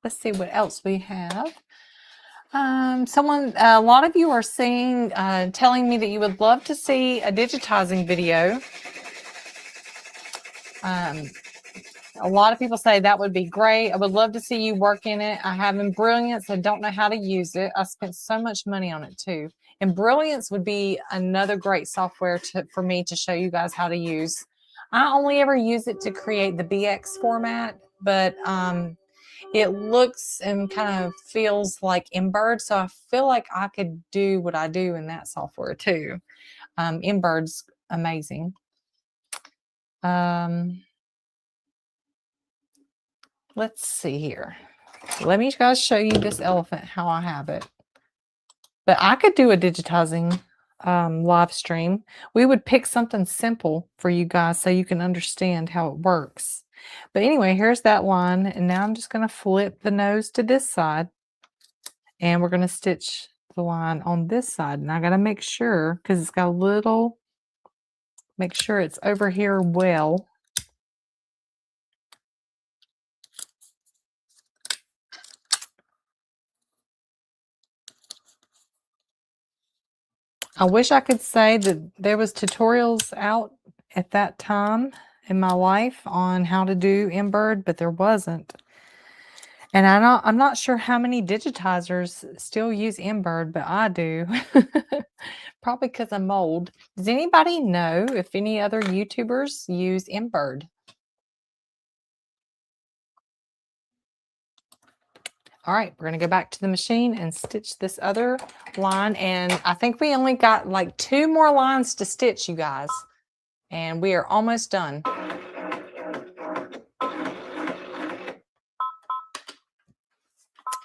Let's see what else we have. A lot of you are saying, telling me that you would love to see a digitizing video. A lot of people say that would be great. I would love to see you work in it. I have Embroidery. I don't know how to use it. I spent so much money on it too. Embroidery would be another great software for me to show you guys how to use. I only ever use it to create the BX format, but it looks and kind of feels like Embroidery, so I feel like I could do what I do in that software too. Embroidery's amazing. Let's see here. Let me guys show you this elephant, how I have it. But I could do a digitizing live stream. We would pick something simple for you guys so you can understand how it works. But anyway, here's that line. And now I'm just going to flip the nose to this side. And we're going to stitch the line on this side. And I got to make sure, because it's got a little, make sure it's over here well. I wish I could say that there was tutorials out at that time in my life on how to do Embird, but there wasn't. And I'm not sure how many digitizers still use Embird, but I do. Probably because I'm old. Does anybody know if any other YouTubers use Embird? All right, we're going to go back to the machine and stitch this other line. And I think we only got like 2 more lines to stitch, you guys. And we are almost done.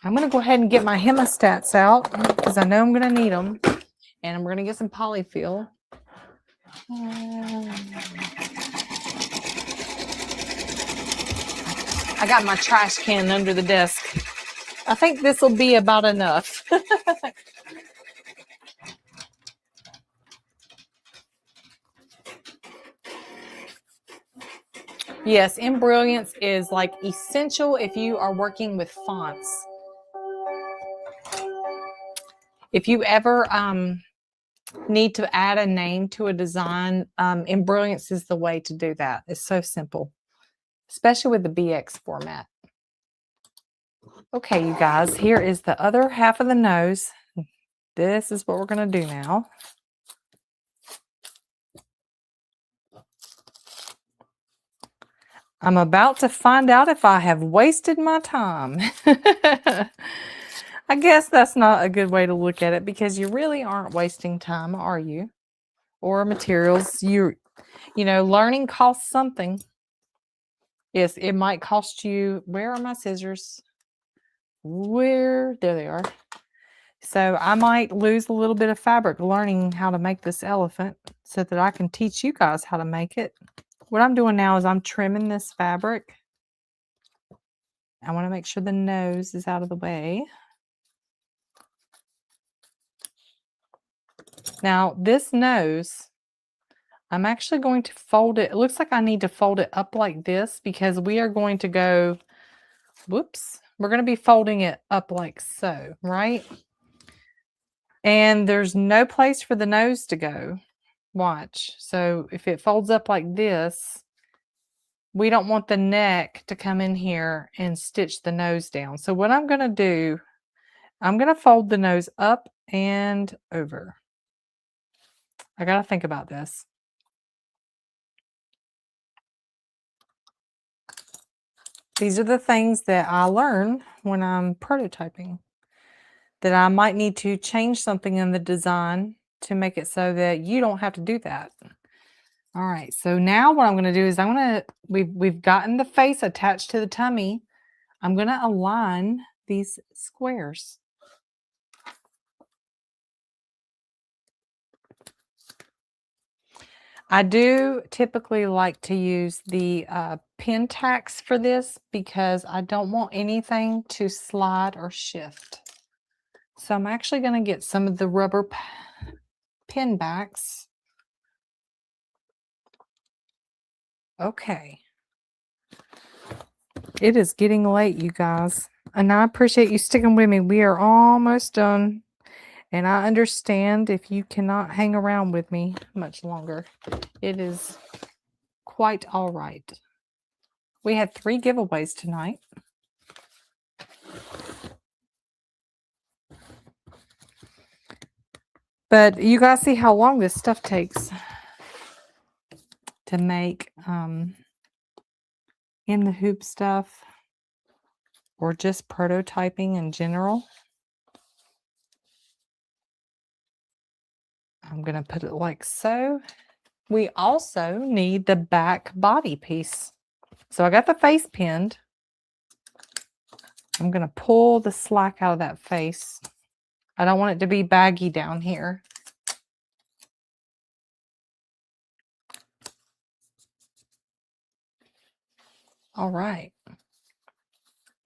I'm going to go ahead and get my hemostats out because I know I'm going to need them. And we're going to get some polyfill. I got my trash can under the desk. I think this will be about enough. Yes, Embrilliance is like essential if you are working with fonts. If you ever need to add a name to a design, Embrilliance is the way to do that. It's so simple, especially with the BX format. Okay, you guys, here is the other half of the nose. This is what we're going to do now. I'm about to find out if I have wasted my time. I guess that's not a good way to look at it because you really aren't wasting time, are you? Or materials. You know, learning costs something. Yes, it might cost you. Where are my scissors? There they are. So I might lose a little bit of fabric learning how to make this elephant so that I can teach you guys how to make it. What I'm doing now is I'm trimming this fabric. I want to make sure the nose is out of the way. Now, this nose, I'm actually going to fold it. It looks like I need to fold it up like this because we are going to go, whoops, we're going to be folding it up like so, right? And there's no place for the nose to go. Watch. So if it folds up like this, we don't want the neck to come in here and stitch the nose down. So what I'm going to do, I'm going to fold the nose up and over. I got to think about this. These are the things that I learn when I'm prototyping, that I might need to change something in the design to make it so that you don't have to do that. All right, so now what I'm going to do is we've gotten the face attached to the tummy. I'm going to align these squares. I do typically like to use the pin tacks for this because I don't want anything to slide or shift. So I'm actually going to get some of the rubber pin backs. Okay. It is getting late, you guys. And I appreciate you sticking with me. We are almost done. And I understand if you cannot hang around with me much longer. It is quite all right. We had 3 giveaways tonight. But you guys see how long this stuff takes to make in the hoop stuff or just prototyping in general. I'm going to put it like so. We also need the back body piece. So I got the face pinned. I'm going to pull the slack out of that face. I don't want it to be baggy down here. All right.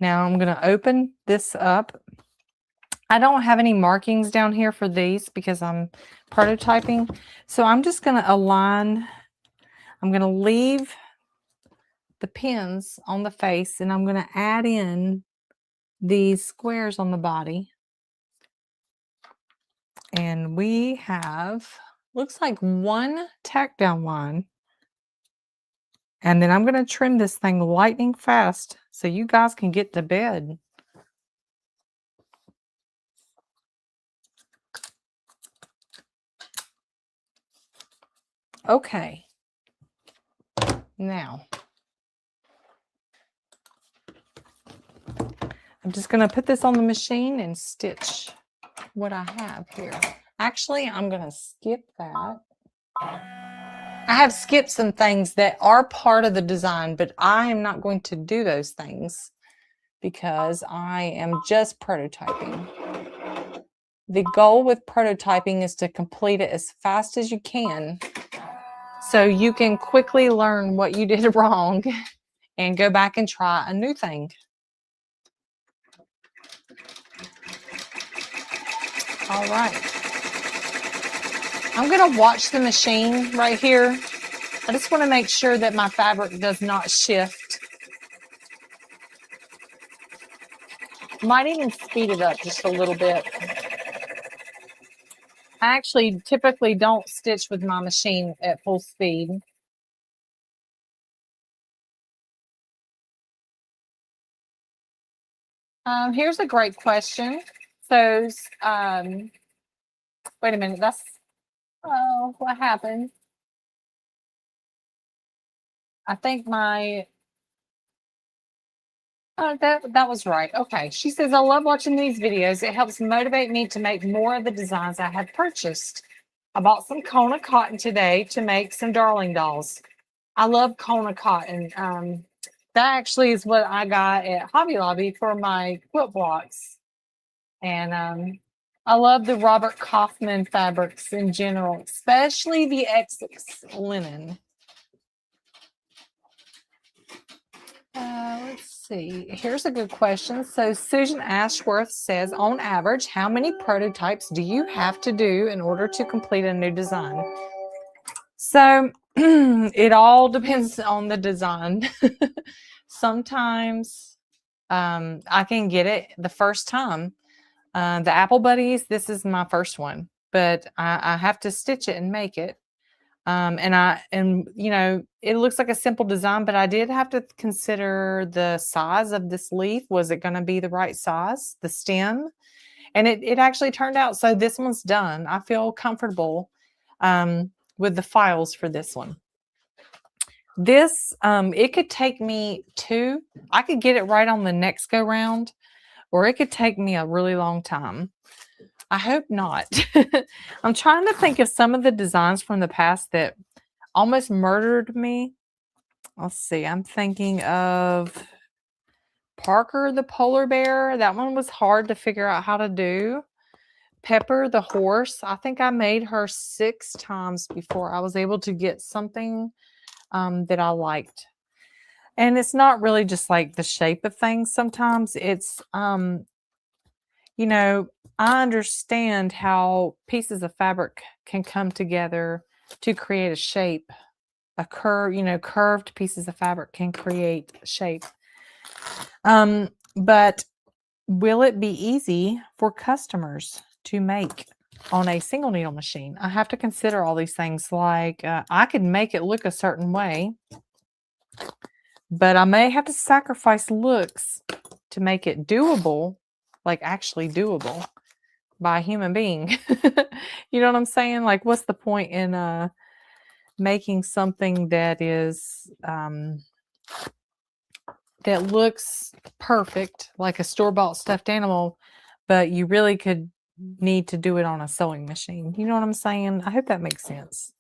Now I'm going to open this up. I don't have any markings down here for these because I'm prototyping. So I'm just going to align. I'm going to leave the pins on the face and I'm going to add in these squares on the body. And we have, looks like one tack down line. And then I'm going to trim this thing lightning fast so you guys can get to bed. Okay. Now, I'm just going to put this on the machine and stitch what I have here. Actually, I'm going to skip that. I have skipped some things that are part of the design, but I am not going to do those things because I am just prototyping. The goal with prototyping is to complete it as fast as you can so you can quickly learn what you did wrong and go back and try a new thing. All right. I'm going to watch the machine right here. I just want to make sure that my fabric does not shift. Might even speed it up just a little bit. I actually typically don't stitch with my machine at full speed. Here's a great question. So, wait a minute. Oh, what happened? I think that was right. Okay. She says, I love watching these videos. It helps motivate me to make more of the designs I have purchased. I bought some Kona cotton today to make some darling dolls. I love Kona cotton. That actually is what I got at Hobby Lobby for my quilt blocks. And I love the Robert Kaufman fabrics in general, especially the Essex linen. Let's see. Here's a good question. So Susan Ashworth says, on average, how many prototypes do you have to do in order to complete a new design? So it all depends on the design. Sometimes I can get it the first time. The Apple Buddies, this is my first one, but I have to stitch it and make it. And you know, it looks like a simple design, but I did have to consider the size of this leaf. Was it going to be the right size, the stem? And it actually turned out. So this one's done. I feel comfortable with the files for this one. This, it could take me I could get it right on the next go round, or it could take me a really long time. I hope not. I'm trying to think of some of the designs from the past that almost murdered me. Let's see. I'm thinking of Parker the polar bear. That one was hard to figure out how to do. Pepper the horse. I think I made her 6 times before I was able to get something that I liked. And it's not really just like the shape of things. Sometimes it's, you know, I understand how pieces of fabric can come together to create a shape. A curve, you know, curved pieces of fabric can create shape. But will it be easy for customers to make on a single needle machine? I have to consider all these things. Like I could make it look a certain way, but I may have to sacrifice looks to make it doable, like actually doable by a human being. You know what I'm saying? Like, what's the point in making something that is that looks perfect, like a store-bought stuffed animal, but you really could need to do it on a sewing machine? You know what I'm saying? I hope that makes sense.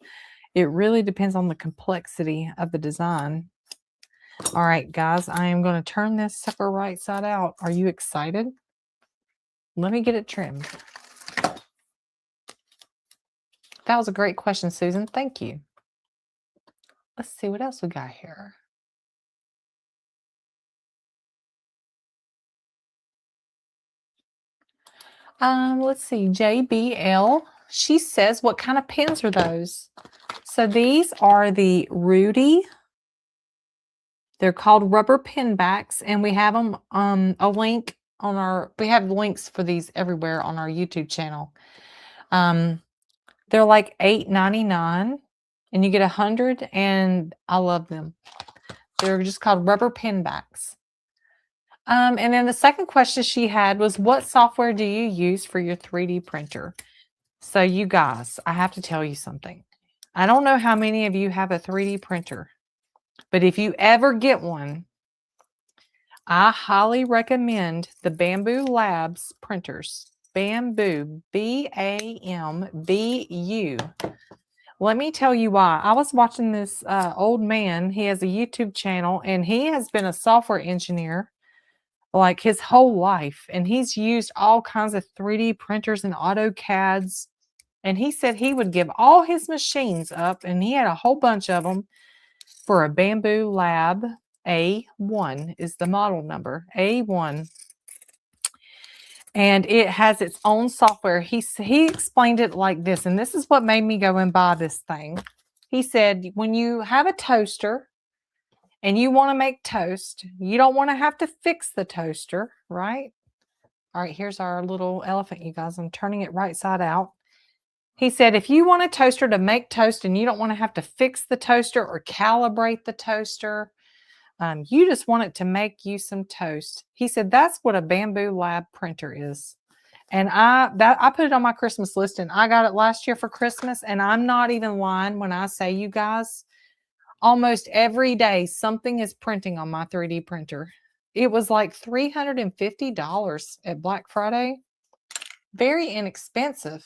It really depends on the complexity of the design. All right, guys, I am going to turn this sucker right side out. Are you excited? Let me get it trimmed. That was a great question, Susan. Thank you. Let's see what else we got here. Let's see, JBL. She says, what kind of pins are those? So these are the Rudy. They're called rubber pin backs, and we have them a link on we have links for these everywhere on our YouTube channel. They're like $8.99 and you get 100 and I love them. They're just called rubber pin backs. And then the second question she had was, what software do you use for your 3D printer? So you guys, I have to tell you something. I don't know how many of you have a 3D printer, but if you ever get one, I highly recommend the Bamboo Labs printers. Bamboo, B-A-M-B-U. Let me tell you why. I was watching this old man. He has a YouTube channel, and he has been a software engineer like his whole life. And he's used all kinds of 3D printers and AutoCADs. And he said he would give all his machines up, and he had a whole bunch of them for a Bamboo Lab A1 is the model number, A1. And it has its own software. He explained it like this, and this is what made me go and buy this thing. He said, when you have a toaster and you want to make toast, you don't want to have to fix the toaster, right? All right, here's our little elephant, you guys. I'm turning it right side out. He said, if you want a toaster to make toast and you don't want to have to fix the toaster or calibrate the toaster, you just want it to make you some toast. He said, that's what a Bamboo Lab printer is. And I put it on my Christmas list, and I got it last year for Christmas. And I'm not even lying when I say, you guys, almost every day something is printing on my 3D printer. It was like $350 at Black Friday. Very inexpensive.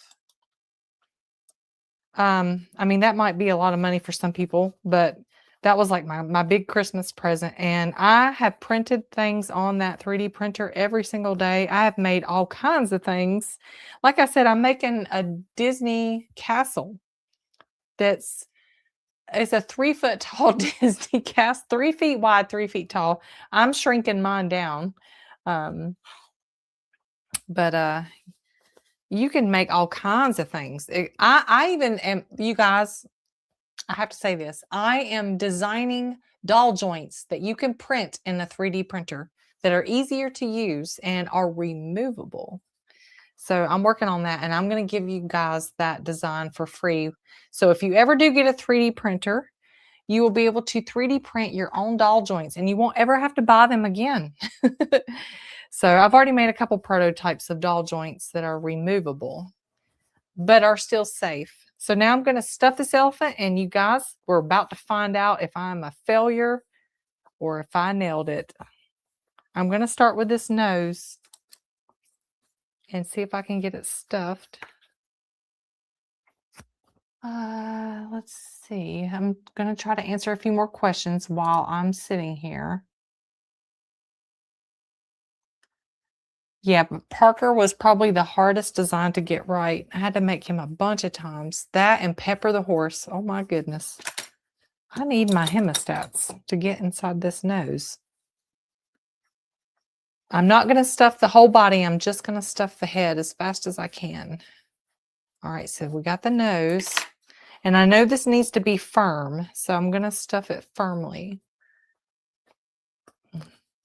I mean, that might be a lot of money for some people, but that was like my big Christmas present. And I have printed things on that 3D printer every single day. I have made all kinds of things. Like I said, I'm making a Disney castle it's a 3-foot tall Disney castle, 3 feet wide, 3 feet tall. I'm shrinking mine down. But you can make all kinds of things. I even am, you guys, I have to say this. I am designing doll joints that you can print in a 3D printer that are easier to use and are removable. So I'm working on that, and I'm going to give you guys that design for free. So if you ever do get a 3D printer, you will be able to 3D print your own doll joints, and you won't ever have to buy them again. So I've already made a couple prototypes of doll joints that are removable, but are still safe. So now I'm going to stuff this elephant, and you guys, we're about to find out if I'm a failure or if I nailed it. I'm going to start with this nose and see if I can get it stuffed. Let's see. I'm going to try to answer a few more questions while I'm sitting here. Yeah, but Parker was probably the hardest design to get right. I had to make him a bunch of times. That and Pepper the horse. Oh my goodness. I need my hemostats to get inside this nose. I'm not going to stuff the whole body. I'm just going to stuff the head as fast as I can. All right, so we got the nose. And I know this needs to be firm, so I'm going to stuff it firmly.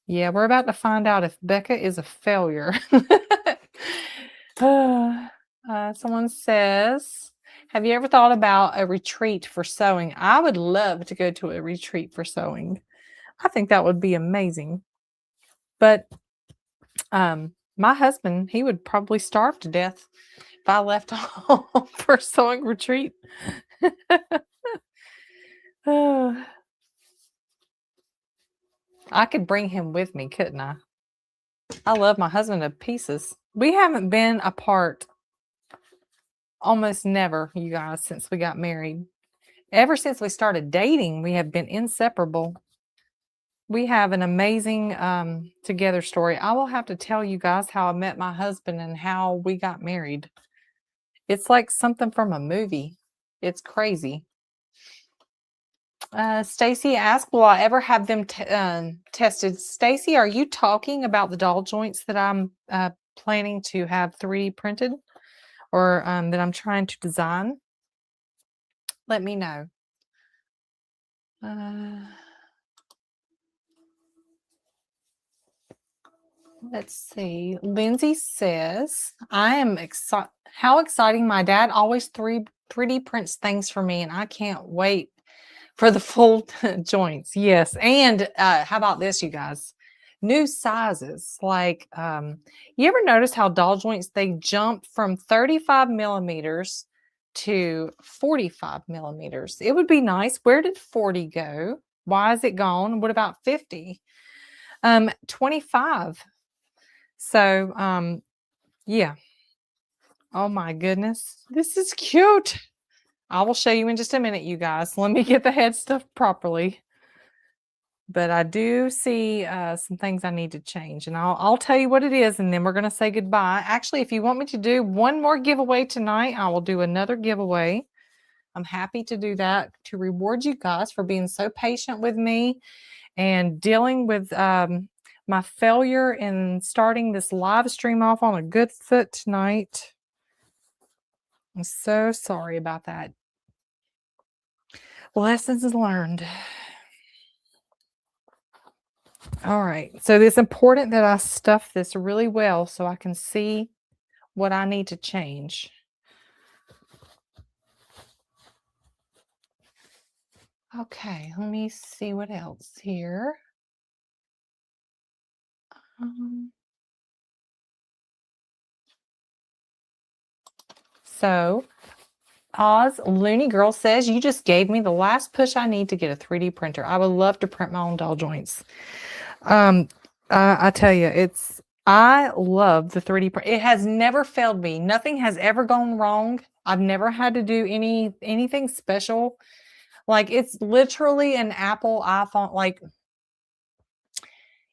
Yeah, we're about to find out if Becca is a failure. Someone says, have you ever thought about a retreat for sewing? I would love to go to a retreat for sewing. I think that would be amazing. But my husband, he would probably starve to death if I left home for a sewing retreat. I could bring him with me, couldn't I? I love my husband to pieces. We haven't been apart almost never, you guys, since we got married. Ever since we started dating, we have been inseparable. We have an amazing together story. I will have to tell you guys how I met my husband and how we got married. It's like something from a movie. It's crazy. Stacy asked, will I ever have them tested? Stacy, are you talking about the doll joints that I'm planning to have 3D printed or that I'm trying to design? Let me know. Let's see. Lindsay says, I am excited. How exciting. My dad always 3D prints things for me, and I can't wait for the full joints. Yes. And how about this, you guys? New sizes. Like, you ever notice how doll joints, they jump from 35 millimeters to 45 millimeters? It would be nice. Where did 40 go? Why is it gone? What about 50? 25. So, yeah. Oh my goodness. This is cute. I will show you in just a minute, you guys. Let me get the head stuffed properly. But I do see some things I need to change, and I'll tell you what it is, and then we're going to say goodbye. Actually, if you want me to do one more giveaway tonight, I will do another giveaway. I'm happy to do that to reward you guys for being so patient with me and dealing with my failure in starting this live stream off on a good foot tonight. I'm so sorry about that. Lessons learned. All right. So it's important that I stuff this really well so I can see what I need to change. Okay, let me see what else here. So Oz Looney Girl says, you just gave me the last push I need to get a 3D printer. I would love to print my own doll joints. I tell you, I love the 3D print. It has never failed me. Nothing has ever gone wrong. I've never had to do anything special. Like, it's literally an Apple iPhone. Like,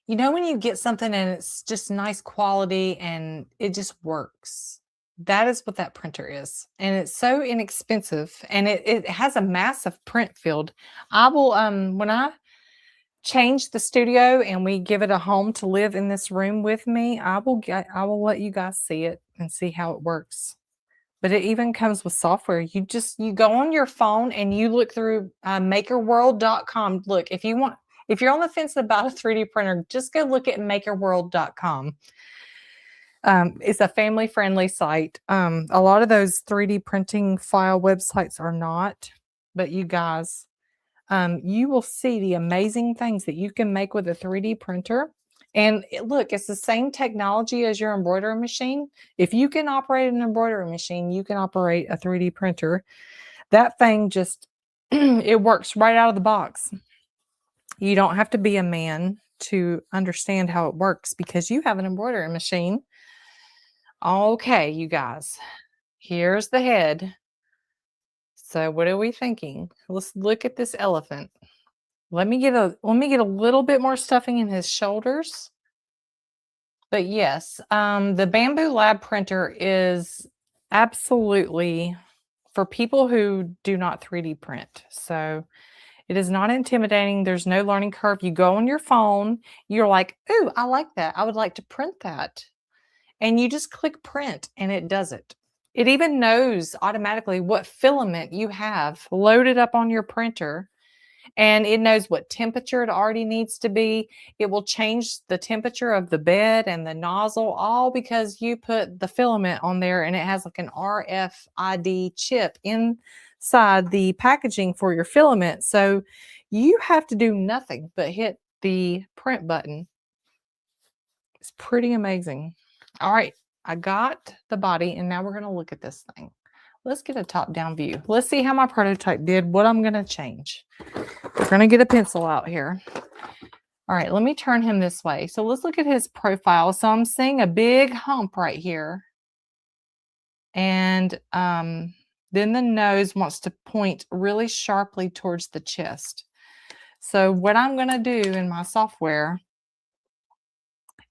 you know, when you get something and it's just nice quality and it just works. That is what that printer is. And it's so inexpensive, and it has a massive print field. I will, when I change the studio and we give it a home to live in this room with me, I will let you guys see it and see how it works. But it even comes with software. You go on your phone and you look through makerworld.com. Look, if you're on the fence about a 3D printer, just go look at makerworld.com. It's a family-friendly site. A lot of those 3D printing file websites are not, but you guys, you will see the amazing things that you can make with a 3D printer. And look, it's the same technology as your embroidery machine. If you can operate an embroidery machine, you can operate a 3D printer. That thing just, it works right out of the box. You don't have to be a man to understand how it works because you have an embroidery machine. Okay, you guys, here's the head. So what are we thinking? Let's look at this elephant. Let me get a little bit more stuffing in his shoulders. But yes, the Bamboo Lab printer is absolutely for people who do not 3D print. So it is not intimidating. There's no learning curve. You go on your phone, you're like, ooh, I like that. I would like to print that. And you just click print and it does it. It even knows automatically what filament you have loaded up on your printer. And it knows what temperature it already needs to be. It will change the temperature of the bed and the nozzle, all because you put the filament on there, and it has like an RFID chip inside the packaging for your filament. So you have to do nothing but hit the print button. It's pretty amazing. All right, I got the body, and now we're going to look at this thing. Let's get a top-down view. Let's see how my prototype did, what I'm going to change. We're going to get a pencil out here. All right, let me turn him this way. So let's look at his profile. So I'm seeing a big hump right here. And then the nose wants to point really sharply towards the chest. So what I'm going to do in my software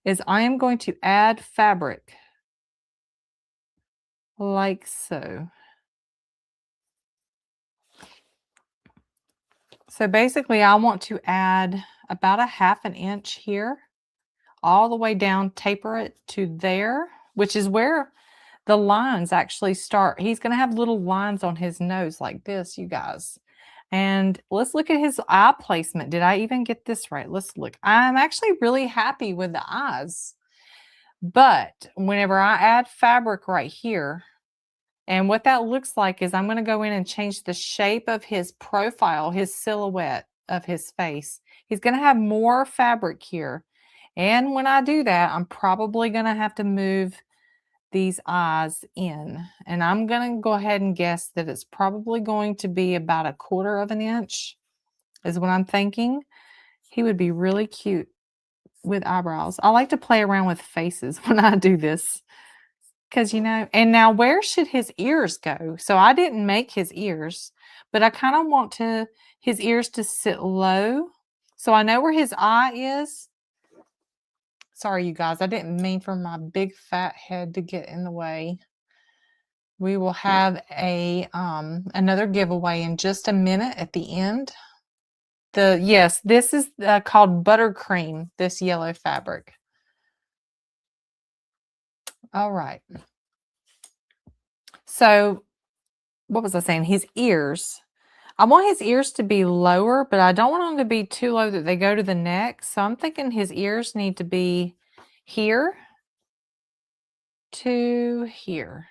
is I am going to add fabric like so. So basically I want to add about a ½ inch here, all the way down, taper it to there, which is where the lines actually start. He's going to have little lines on his nose like this, you guys. And let's look at his eye placement. Did I even get this right? Let's look. I'm actually really happy with the eyes. But whenever I add fabric right here, and what that looks like is I'm going to go in and change the shape of his profile, his silhouette of his face. He's going to have more fabric here. And when I do that, I'm probably going to have to move these eyes in. And I'm going to go ahead and guess that it's probably going to be about 1/4 of an inch is what I'm thinking. He would be really cute with eyebrows. I like to play around with faces when I do this. Because, and now where should his ears go? So I didn't make his ears, but I kind of want his ears to sit low. So I know where his eye is. Sorry, you guys, I didn't mean for my big fat head to get in the way. We will have another giveaway in just a minute at the end. Yes, this is called buttercream, this yellow fabric. All right. So what was I saying? His ears. I want his ears to be lower, but I don't want them to be too low that they go to the neck. So I'm thinking his ears need to be here to here.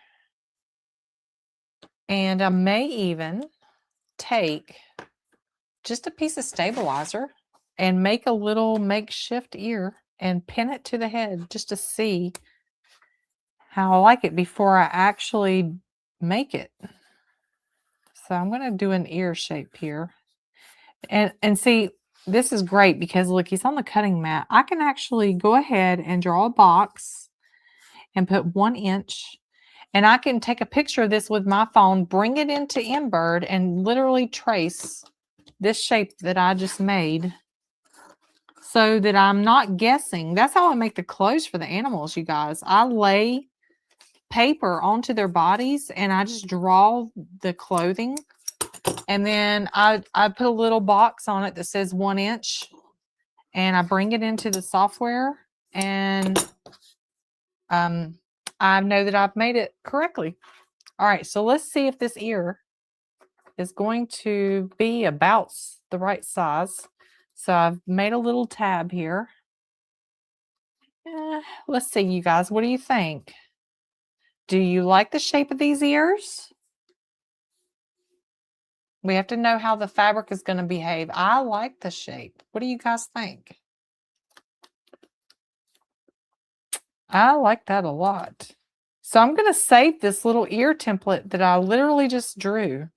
And I may even take just a piece of stabilizer and make a little makeshift ear and pin it to the head just to see how I like it before I actually make it. So I'm going to do an ear shape here. And see, this is great because look, he's on the cutting mat. I can actually go ahead and draw a box and put 1 inch. And I can take a picture of this with my phone, bring it into Embird, and literally trace this shape that I just made so that I'm not guessing. That's how I make the clothes for the animals, you guys. I lay paper onto their bodies and I just draw the clothing. And then I put a little box on it that says 1 inch. And I bring it into the software. And I know that I've made it correctly. All right, so let's see if this ear is going to be about the right size. So I've made a little tab here. Let's see, you guys, what do you think? Do you like the shape of these ears? We have to know how the fabric is going to behave. I like the shape. What do you guys think? I like that a lot. So I'm going to save this little ear template that I literally just drew.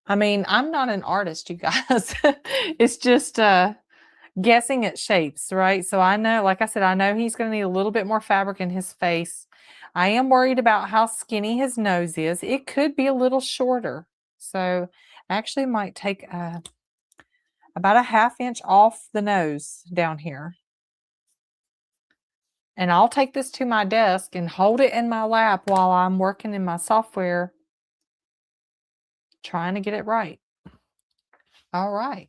I mean, I'm not an artist, you guys. It's just guessing at shapes, right? So I know, like I said, I know he's going to need a little bit more fabric in his face. I am worried about how skinny his nose is. It could be a little shorter. So I actually might take about a 1/2 inch off the nose down here. And I'll take this to my desk and hold it in my lap while I'm working in my software, trying to get it right. All right.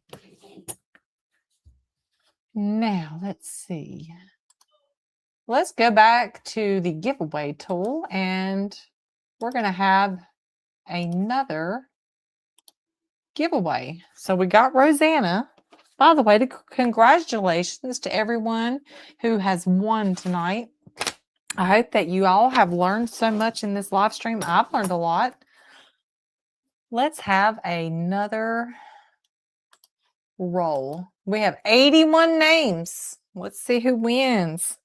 Now, let's see. Let's go back to the giveaway tool, and we're going to have another giveaway. So we got Rosanna. By the way, congratulations to everyone who has won tonight. I hope that you all have learned so much in this live stream. I've learned a lot. Let's have another roll. We have 81 names. Let's see who wins.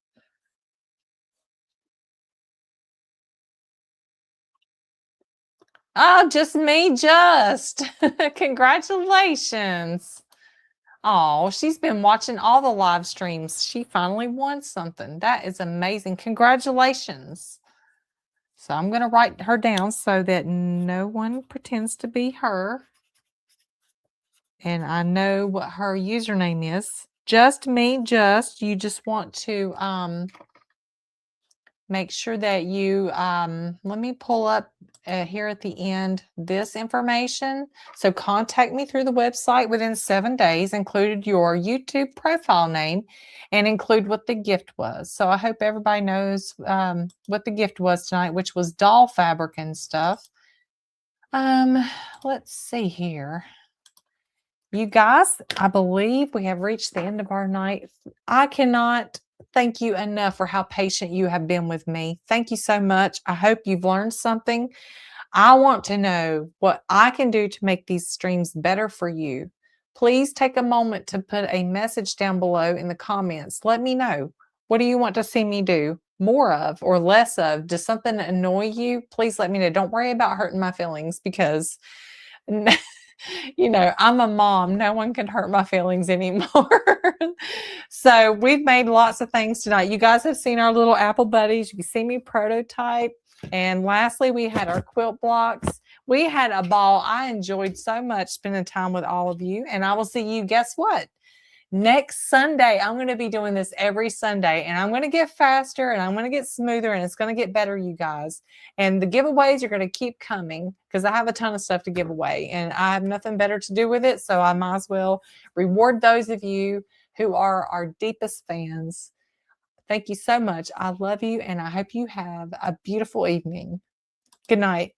Oh, just me, just. Congratulations. Oh, she's been watching all the live streams. She finally won something. That is amazing. Congratulations. So I'm going to write her down so that no one pretends to be her. And I know what her username is. Just me, just. You just want to make sure that you, let me pull up here at the end this information. So contact me through the website within 7 days, included your YouTube profile name, and include what the gift was. So I hope everybody knows what the gift was tonight, which was doll fabric and stuff. Let's see here. You guys, I believe we have reached the end of our night. I cannot thank you enough for how patient you have been with me. Thank you so much. I hope you've learned something. I want to know what I can do to make these streams better for you. Please take a moment to put a message down below in the comments. Let me know. What do you want to see me do more of or less of? Does something annoy you? Please let me know. Don't worry about hurting my feelings because I'm a mom. No one can hurt my feelings anymore. So we've made lots of things tonight. You guys have seen our little apple buddies. You can see me prototype. And lastly, we had our quilt blocks. We had a ball. I enjoyed so much spending time with all of you. And I will see you, guess what? Next Sunday. I'm going to be doing this every Sunday, and I'm going to get faster and I'm going to get smoother and it's going to get better, you guys. And the giveaways are going to keep coming because I have a ton of stuff to give away and I have nothing better to do with it. So I might as well reward those of you who are our deepest fans. Thank you so much. I love you and I hope you have a beautiful evening. Good night.